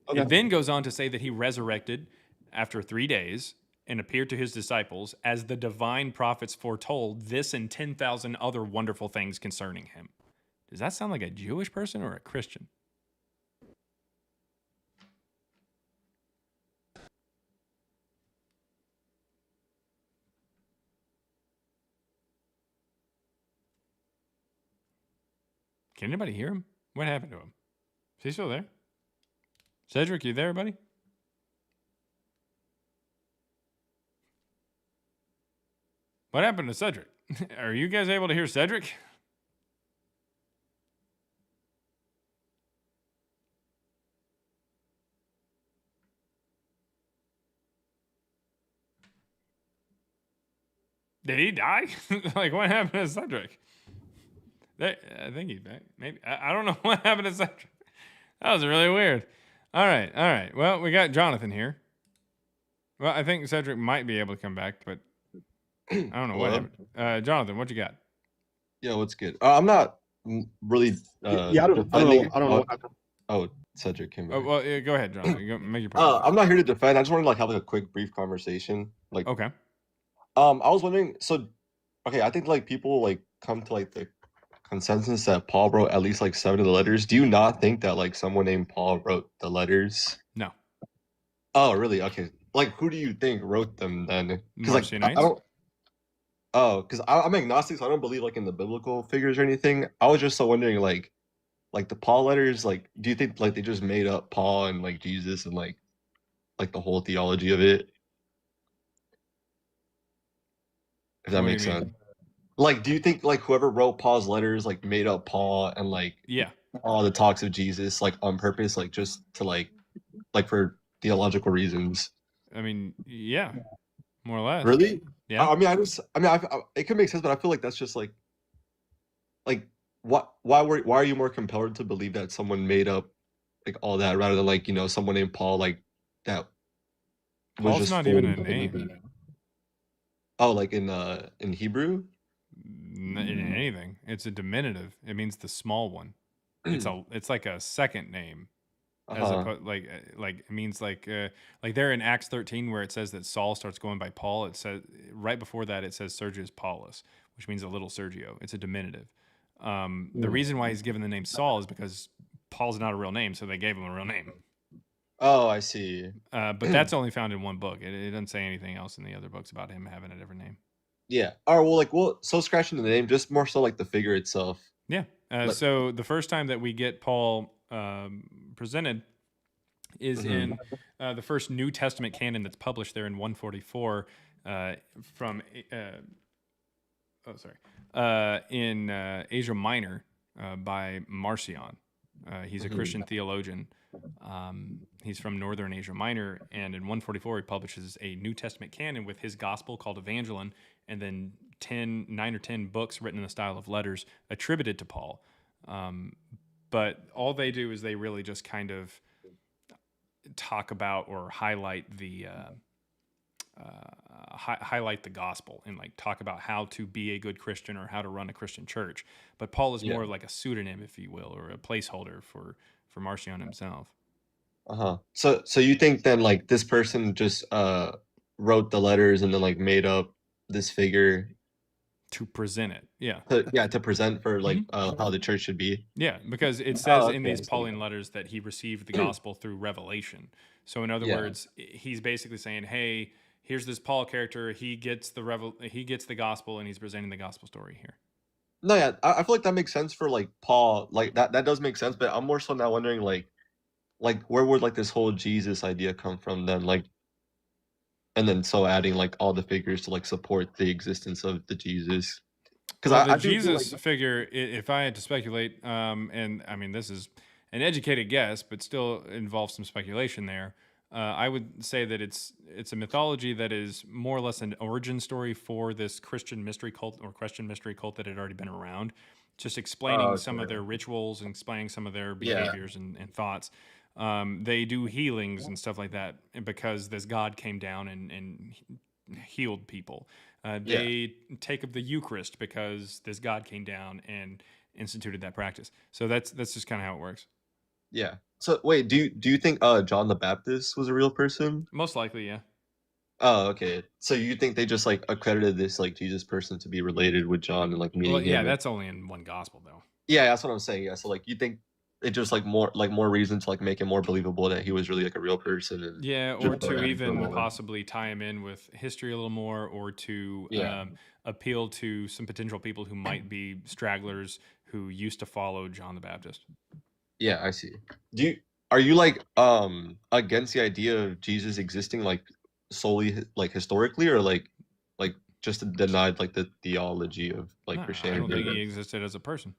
Okay. It then goes on to say that he resurrected after 3 days and appeared to his disciples as the divine prophets foretold this and 10,000 other wonderful things concerning him. Does that sound like a Jewish person or a Christian? Can anybody hear him? What happened to him? Is he still there? Cedric, you there, buddy? What happened to Cedric? Are you guys able to hear Cedric? Did he die? Like, what happened to Cedric? I think he's back. Maybe. I don't know what happened to Cedric. That was really weird. All right. Well, we got Jonathan here. Well, I think Cedric might be able to come back, but I don't know what happened. Jonathan, what you got? Yeah, what's good? I'm not really. I don't know what happened. Oh, Cedric came back. Oh, well, yeah, go ahead, Jonathan. Make your point. I'm not here to defend. I just wanted to have a quick, brief conversation. Okay. I was wondering. So, okay, I think people come to the consensus that Paul wrote at least 7 of the letters. Do you not think that someone named Paul wrote the letters? No. Oh, really? Okay. Who do you think wrote them then? Because I don't. Oh, because I'm agnostic, so I don't believe in the biblical figures or anything. I was just so wondering, the Paul letters, do you think they just made up Paul and Jesus and the whole theology of it? If that makes sense. Do you think whoever wrote Paul's letters made up Paul and yeah, all the talks of Jesus on purpose, just to for theological reasons? I mean, yeah, more or less. Really? Yeah. It could make sense, but I feel like that's just what? Why are you more compelled to believe that someone made up all that rather than someone named Paul that? Paul's just not even a name. Oh, in Hebrew? In anything, it's a diminutive. It means the small one. It's like a second name. As opposed, it means there in Acts 13 where it says that Saul starts going by Paul. It says right before that it says Sergius Paulus, which means a little Sergio. It's a diminutive. The reason why he's given the name Saul is because Paul's not a real name, so they gave him a real name. Oh, I see. But that's only found in one book. It doesn't say anything else in the other books about him having a different name. Yeah. All right. Well, so scratching the name, just more so the figure itself. Yeah. So the first time that we get Paul presented is in the first New Testament canon that's published there in 144 in Asia Minor by Marcion. He's a Christian theologian. He's from Northern Asia Minor, and in 144 he publishes a New Testament canon with his gospel called Evangelon, and then 9 or 10 books written in the style of letters attributed to Paul. But all they do is they really just kind of talk about or highlight the highlight the gospel and like talk about how to be a good Christian or how to run a Christian church. But Paul is more like a pseudonym, if you will, or a placeholder for Marcion himself. So you think then like this person just wrote the letters and then like made up this figure to present it, to present for like how the church should be. Yeah, because it says in these Pauline letters that he received the gospel through revelation. So in other words, he's basically saying, "Hey, here's this Paul character. He gets the gospel, and he's presenting the gospel story here." No, yeah, I feel like that makes sense for like Paul. Like that does make sense. But I'm more so now wondering like where would like this whole Jesus idea come from then? Like, and then so adding like all the figures to like support the existence of the Jesus. Because the Jesus figure, if I had to speculate, and I mean this is an educated guess, but still involves some speculation there. I would say that it's a mythology that is more or less an origin story for this Christian mystery cult or Christian mystery cult that had already been around, just explaining some of their rituals and explaining some of their behaviors and thoughts. They do healings and stuff like that because this God came down and healed people. They take up the Eucharist because this God came down and instituted that practice. So that's just kind of how it works. Yeah. So wait, do you think John the Baptist was a real person? Most likely, yeah. Oh, okay. So you think they just like accredited this like Jesus person to be related with John and like meeting him? Yeah, that's only in one gospel though. Yeah, that's what I'm saying. Yeah, so like you think it just like more reason to like make it more believable that he was really like a real person and or to even possibly tie him in with history a little more, or to appeal to some potential people who might be stragglers who used to follow John the Baptist. Yeah, I see. Are you like against the idea of Jesus existing like solely like historically, or like just denied like the theology of like Christianity? I don't think he existed as a person.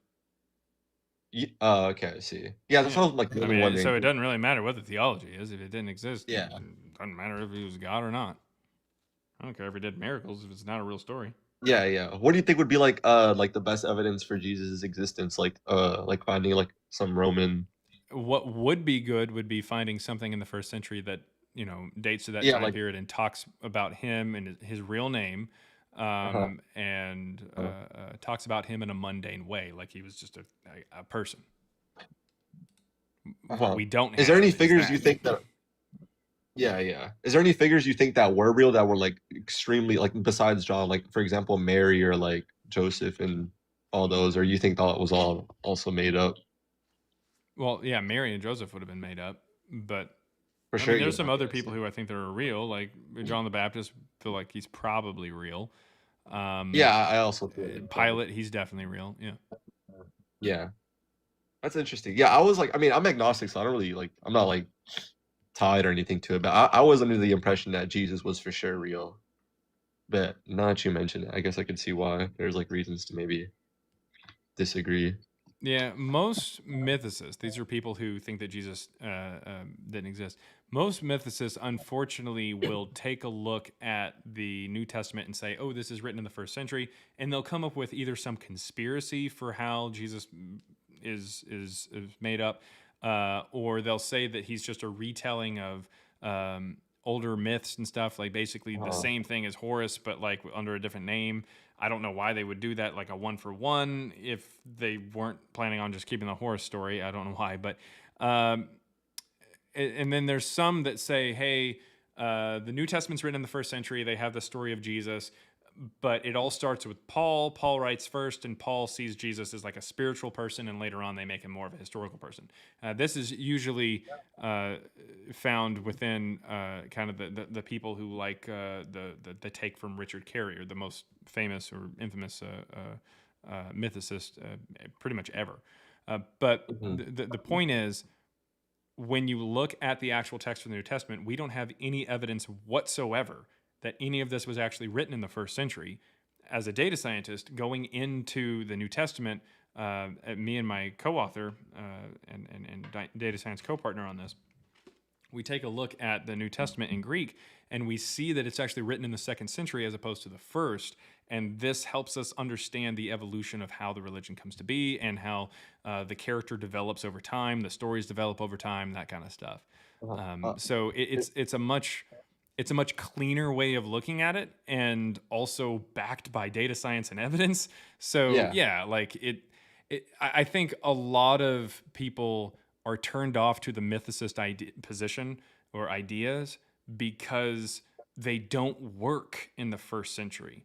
Okay, I see. Yeah, that's what I was like wondering. So it doesn't really matter what the theology is. If it didn't exist, it doesn't matter if he was God or not. I don't care if he did miracles if it's not a real story. Yeah. What do you think would be like the best evidence for Jesus' existence? Like finding like some Roman. What would be good would be finding something in the first century that dates to that time period and talks about him and his real name. And talks about him in a mundane way, like he was just a person. What we don't. Is there any figures you think that? Yeah. Is there any figures you think that were real that were like extremely like besides John, like for example Mary or like Joseph and all those, or you think that was all also made up? Well, yeah, Mary and Joseph would have been made up, but. For sure, there's some other people who I think that are real, like John the Baptist. Feel like he's probably real. I also feel Pilate. He's definitely real. Yeah, that's interesting. Yeah, I was like, I mean, I'm agnostic, so I don't really like. I'm not like tied or anything to it, but I was under the impression that Jesus was for sure real. But now that you mention it, I guess I could see why there's like reasons to maybe disagree. Yeah, most mythicists, these are people who think that Jesus didn't exist. Most mythicists, unfortunately, will take a look at the New Testament and say, oh, this is written in the first century, and they'll come up with either some conspiracy for how Jesus is made up, or they'll say that he's just a retelling of older myths and stuff, like basically the same thing as Horus, but like under a different name. I don't know why they would do that, like a 1-for-1, if they weren't planning on just keeping the Horus story. I don't know why, but and then there's some that say, hey, the New Testament's written in the first century. They have the story of Jesus, but it all starts with Paul. Paul writes first, and Paul sees Jesus as like a spiritual person, and later on they make him more of a historical person. This is usually found within kind of the people who like the take from Richard Carrier, the most famous or infamous mythicist pretty much ever. But the point is, when you look at the actual text from the New Testament, we don't have any evidence whatsoever that any of this was actually written in the first century. As a data scientist, going into the New Testament, me and my co-author and data science co-partner on this, we take a look at the New Testament in Greek, and we see that it's actually written in the second century as opposed to the first. And this helps us understand the evolution of how the religion comes to be and how the character develops over time, the stories develop over time, that kind of stuff. So it's a much it's a much cleaner way of looking at it, and also backed by data science and evidence. So yeah, like I think a lot of people are turned off to the mythicist position or ideas because they don't work in the first century,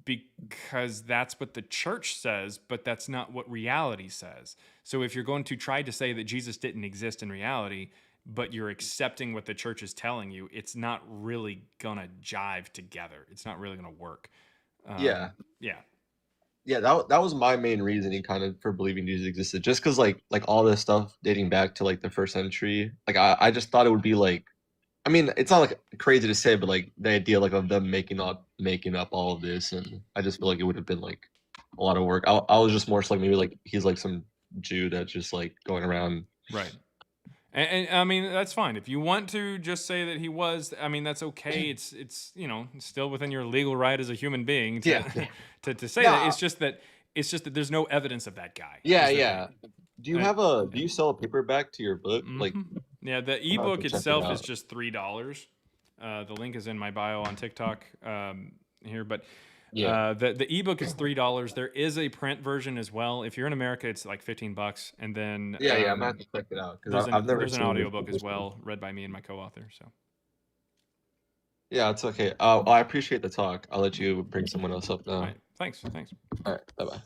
because that's what the church says, but that's not what reality says. So if you're going to try to say that Jesus didn't exist in reality, but you're accepting what the church is telling you, it's not really gonna jive together. It's not really gonna work. Yeah. Yeah. Yeah, that was my main reasoning kind of for believing Jesus existed. Just because like all this stuff dating back to like the first century, like I just thought it would be like, I mean, it's not like crazy to say, but like the idea like of them making up all of this, and I just feel like it would have been like a lot of work. I was just more so like maybe like he's like some Jew that's just like going around. Right. And I mean, that's fine. If you want to just say that he was, I mean, that's okay. It's you know, still within your legal right as a human being to to say that. It's just that there's no evidence of that guy. Yeah. Do you sell a paperback to your book? Like, yeah, the ebook itself is just $3. The link is in my bio on TikTok here, but the ebook is $3. There is a print version as well. If you're in America, it's like $15, and then I'm gonna have to check it out because there's an audiobook as well, read by me and my co-author. So yeah, it's okay. I appreciate the talk. I'll let you bring someone else up now. All right. Thanks. All right, bye.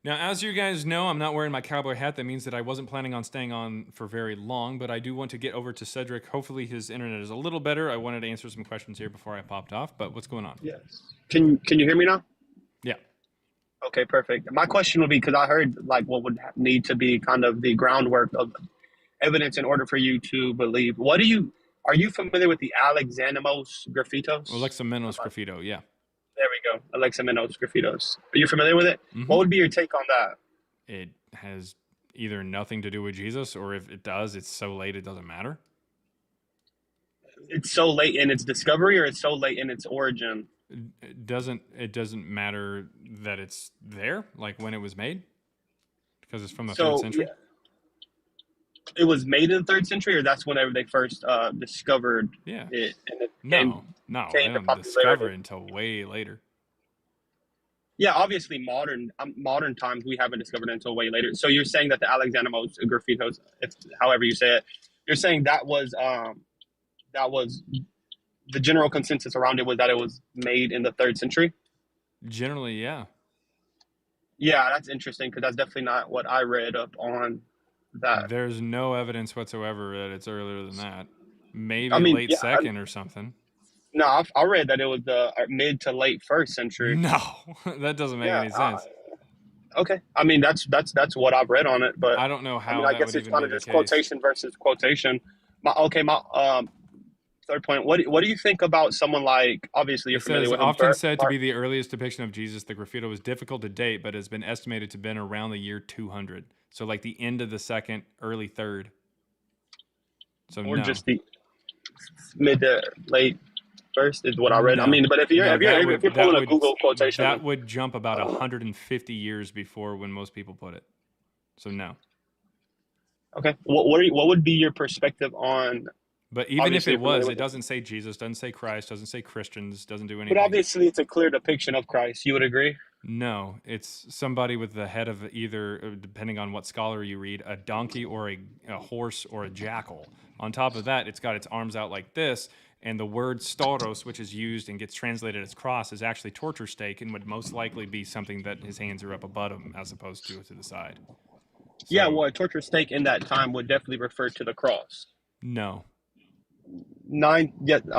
Now, as you guys know, I'm not wearing my cowboy hat. That means that I wasn't planning on staying on for very long, but I do want to get over to Cedric. Hopefully his internet is a little better. I wanted to answer some questions here before I popped off, but what's going on? Yes. Can you hear me now? Yeah. Okay, perfect. My question would be, because I heard like what would need to be kind of the groundwork of evidence in order for you to believe. Are you familiar with the Alexamenos graffitos? Alexamenos graffito, yeah. There we go. Alexamenos graffitos. Are you familiar with it? Mm-hmm. What would be your take on that? It has either nothing to do with Jesus, or if it does, it's so late it doesn't matter. It's so late in its discovery, or it's so late in its origin? It doesn't matter that it's there, like when it was made, because it's from the 3rd century. Yeah. It was made in the 3rd century, or that's whenever they first discovered it? And it No, they don't discover it until way later. Yeah, obviously modern times we haven't discovered it until way later. So you're saying that the Alexamenos graffitos, however you say it, you're saying that was the general consensus around it was that it was made in the 3rd century? Generally, yeah. Yeah, that's interesting, because that's definitely not what I read up on that. There's no evidence whatsoever that it's earlier than that. Maybe late 2nd or something. No, I read that it was the mid to late 1st century. No, that doesn't make any sense. Okay, I mean that's what I've read on it, but I don't know how. I guess it's kind of just quotation versus quotation. My third point. What do you think about someone like? Obviously, you're familiar with him. Often said to be the earliest depiction of Jesus, the graffito was difficult to date, but has been estimated to have been around the year 200. So like the end of the 2nd, early 3rd. So or just the mid to late 1st is what I read. No. I mean, but if you're pulling a Google quotation, that would jump about 150 years before when most people put it. So no. Okay. What would be your perspective on? But even if it was, it doesn't say Jesus, doesn't say Christ, doesn't say Christians, doesn't do anything. But obviously, it's a clear depiction of Christ. You would agree? No, it's somebody with the head of either, depending on what scholar you read, a donkey or a horse or a jackal. On top of that, it's got its arms out like this, and the word stauros, which is used and gets translated as cross, is actually torture stake and would most likely be something that his hands are up above him as opposed to the side. So, yeah, well, a torture stake in that time would definitely refer to the cross. No. I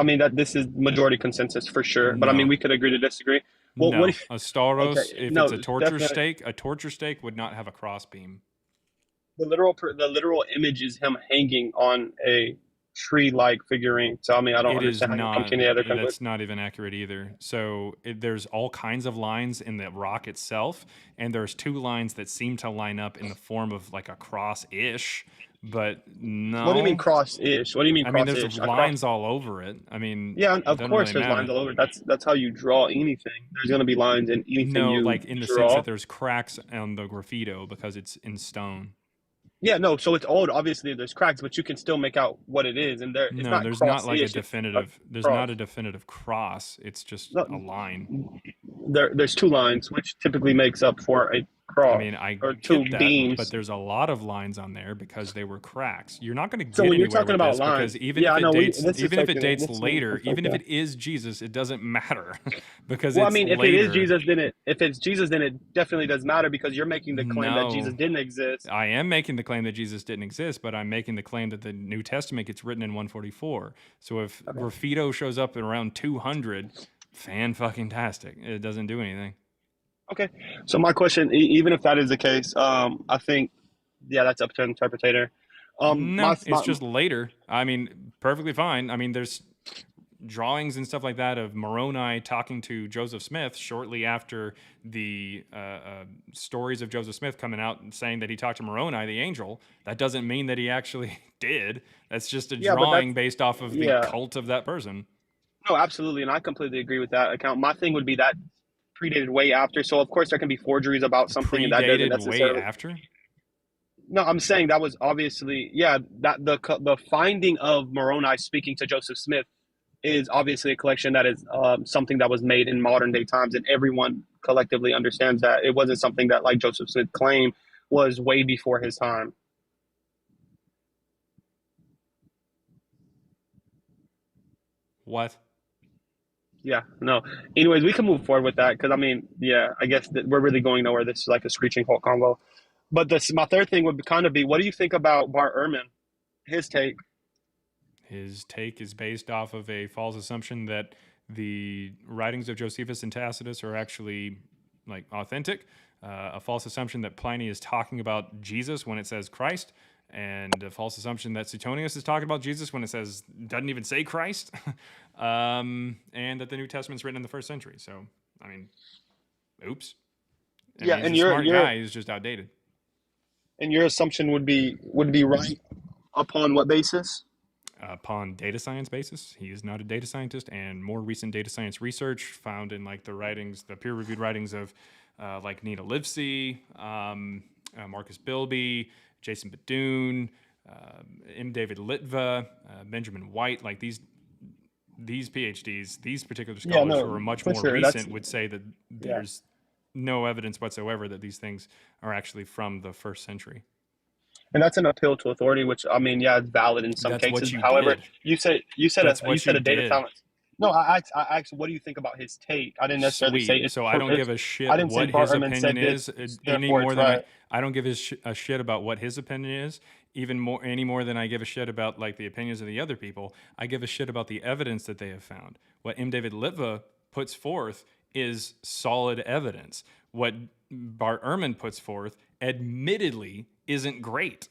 mean that this is majority consensus for sure, but I mean we could agree to disagree. Well, no. A stauros, if it's a torture definitely. stake, a torture stake would not have a cross beam. The literal image is him hanging on a tree-like figurine. So I mean, I don't understand how you come to any other conclusion. That's not even accurate either. So there's all kinds of lines in the rock itself, and there's 2 lines that seem to line up in the form of like a cross-ish. But no. What do you mean cross-ish? What do you mean cross-ish? I mean, there's lines all over it. I mean, yeah, of course there's lines all over it. That's how you draw anything. There's going to be lines in anything you like in the draw. sense that there's cracks on the graffito because it's in stone. Yeah, no. So it's old. Obviously, there's cracks, but you can still make out what it is, and it's No, not there's not like a cross-ish. It's definitive. There's cross. not a definitive cross. It's just No, a line. there's two lines, which typically makes up for a I cross, mean, I or two get that, but beams. there's a lot of lines on there because they were cracks. You're not going to So get when you're anywhere talking with about this because lines, yeah, I know. even if it dates later, even if okay. it is Jesus, it doesn't matter because Well, I it's mean, if it is later. Jesus, then if it's Jesus, then it definitely does matter because you're making the claim that Jesus No, didn't exist. I am making the claim that Jesus didn't exist, but I'm making the claim that the New Testament gets written in 144. So if Graffito shows up at around 200, fan-fucking-tastic. It doesn't do anything. Okay. So my question, even if that is the case, I think, yeah, that's up to an interpreter. No, it's just later. I mean, perfectly fine. I mean, there's drawings and stuff like that of Moroni talking to Joseph Smith shortly after the stories of Joseph Smith coming out and saying that he talked to Moroni, the angel. That doesn't mean that he actually did. That's just a drawing based off of the cult of that person. No, absolutely, and I completely agree with that account. My thing would be that predated way after. So of course there can be forgeries about something, and that doesn't Predated necessarily. way after? No, I'm saying that was obviously, that the finding of Moroni speaking to Joseph Smith is obviously a collection that is something that was made in modern day times, and everyone collectively understands that it wasn't something that, like Joseph Smith claimed, was way before his time. What? Yeah, no. Anyways, we can move forward with that because I mean, yeah, I guess that we're really going nowhere. This is like a screeching halt convo. But my third thing would kind of be, what do you think about Bart Ehrman? His take. His take is based off of a false assumption that the writings of Josephus and Tacitus are actually like authentic. A false assumption that Pliny is talking about Jesus when it says Christ, and a false assumption that Suetonius is talking about Jesus when it says doesn't even say Christ, and that the New Testament's written in the 1st century. So, I mean, oops. Yeah, he's and a you're smart guy. He's just outdated. And your assumption would be right upon what basis? Upon data science basis. He is not a data scientist, and more recent data science research found in like the writings, the peer-reviewed writings of like Nina Livesey, Marcus Bilby, Jason Badoon, M. David Litva, Benjamin White, like these PhDs, these particular scholars who are much more recent would say that there's no evidence whatsoever that these things are actually from the 1st century. And that's an appeal to authority, which I mean, yeah, it's valid in some cases. What you However, did. you said a data talent. No, I asked, what do you think about his take? I didn't necessarily say it's. So I don't give a shit I didn't what say his Bartman opinion said is this, any therefore more it's than right. I don't give a shit about what his opinion is any more than I give a shit about like the opinions of the other people. I give a shit about the evidence that they have found. What M. David Litva puts forth is solid evidence. What Bart Ehrman puts forth, admittedly, isn't great.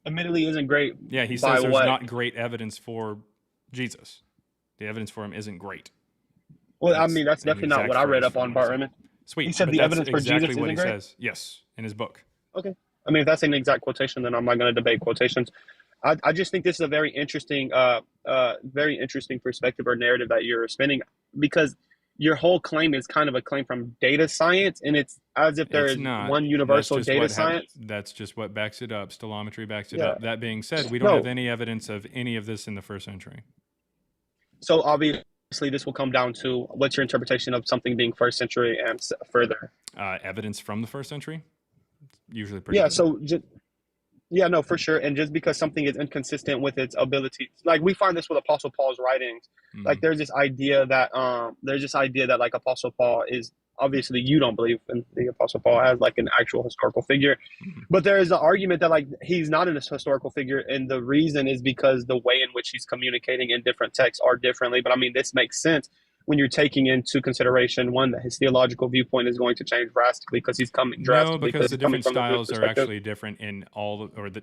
Admittedly, isn't great. Yeah, he says there's not great evidence for Jesus. The evidence for him isn't great. Well, I mean, that's definitely not what I read up on Bart Ehrman. Sweet. He said the evidence for Jesus isn't great. Says. Yes, in his book. Okay. I mean, if that's an exact quotation, then I'm not going to debate quotations. I just think this is a very interesting perspective or narrative that you're spinning, because your whole claim is kind of a claim from data science, and it's as if there is one universal data science. That's just what backs it up. Stellometry backs it up. That being said, we don't have any evidence of any of this in the 1st century. So obviously, this will come down to what's your interpretation of something being 1st century and further. Evidence from the 1st century, usually pretty. Yeah. Good. So. No, for sure. And just because something is inconsistent with its ability, like we find this with Apostle Paul's writings, like there's this idea that like Apostle Paul is, obviously you don't believe in the Apostle Paul as like an actual historical figure, but there is an argument that like he's not a historical figure, and the reason is because the way in which he's communicating in different texts are differently. But I mean, this makes sense when you're taking into consideration, one, that his theological viewpoint is going to change drastically because he's coming drastically. No, because the different styles are actually different in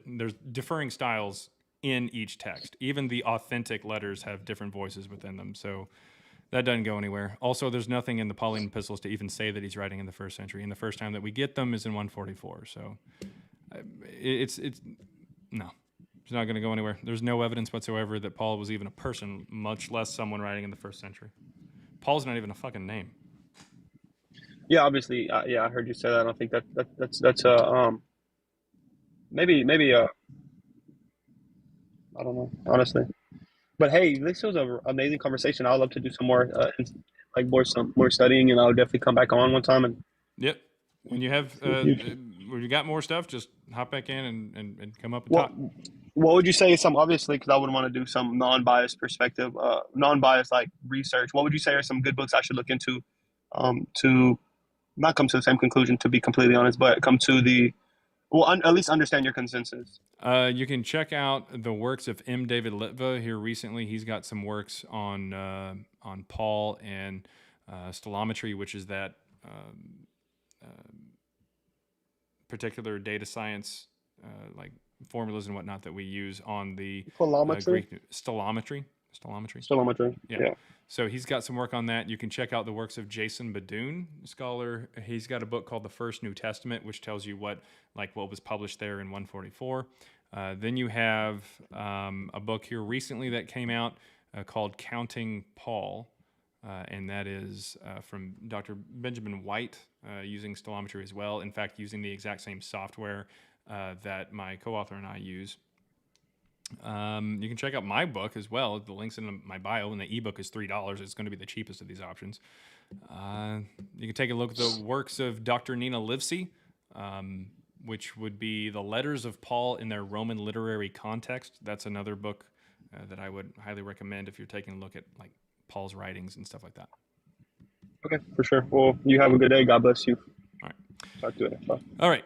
there's differing styles in each text. Even the authentic letters have different voices within them, so that doesn't go anywhere. Also, there's nothing in the Pauline epistles to even say that he's writing in the 1st century, and the first time that we get them is in 144. So it's not going to go anywhere. There's no evidence whatsoever that Paul was even a person, much less someone writing in the 1st century. Paul's not even a fucking name. Yeah, obviously. I heard you say that. I don't think that's maybe I don't know, honestly. But hey, this was an amazing conversation. I'd love to do some more, some more studying, and I'll definitely come back on one time and Yep. When you have, you- when you got more stuff, just hop back in and come up and what talk. what would you say is some obviously because I would want to do some non-biased perspective, non-biased like research. What would you say are some good books I should look into, to not come to the same conclusion to be completely honest, but come to the at least understand your consensus. You can check out the works of M. David Litva here recently. He's got some works on Paul and stellometry, which is that particular data science like formulas and whatnot that we use on the Greek stellometry. Yeah. So he's got some work on that. You can check out the works of Jason Badoon, scholar. He's got a book called The First New Testament, which tells you what was published there in 144. Then you have a book here recently that came out called Counting Paul, and that is from Dr. Benjamin White, using stellometry as well. In fact, using the exact same software that my co-author and I use. You can check out my book as well. The link's in my bio, and the ebook is $3. It's going to be the cheapest of these options. You can take a look at the works of Dr. Nina Livesey, which would be The Letters of Paul in Their Roman Literary Context. That's another book that I would highly recommend if you're taking a look at like Paul's writings and stuff like that. Okay, for sure. Well, you have a good day. God bless you. All right. Talk to you later. Bye. All right.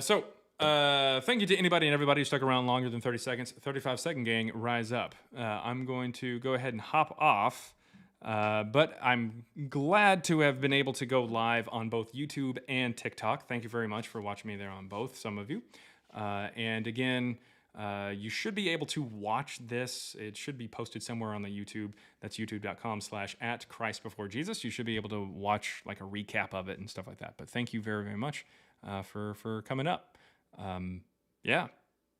So thank you to anybody and everybody who stuck around longer than 30 seconds. 35-second gang, rise up. I'm going to go ahead and hop off, but I'm glad to have been able to go live on both YouTube and TikTok. Thank you very much for watching me there on both, some of you. And again, you should be able to watch this. It should be posted somewhere on the YouTube. That's youtube.com/@ChristBeforeJesus. You should be able to watch like a recap of it and stuff like that. But thank you very, very much for coming up. Yeah.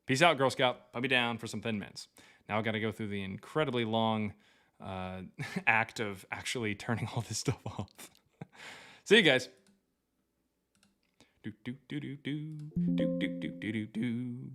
Peace out, Girl Scout. Put me down for some Thin Mints. Now I've got to go through the incredibly long act of actually turning all this stuff off. See you guys. Do do do do do do do do do do do.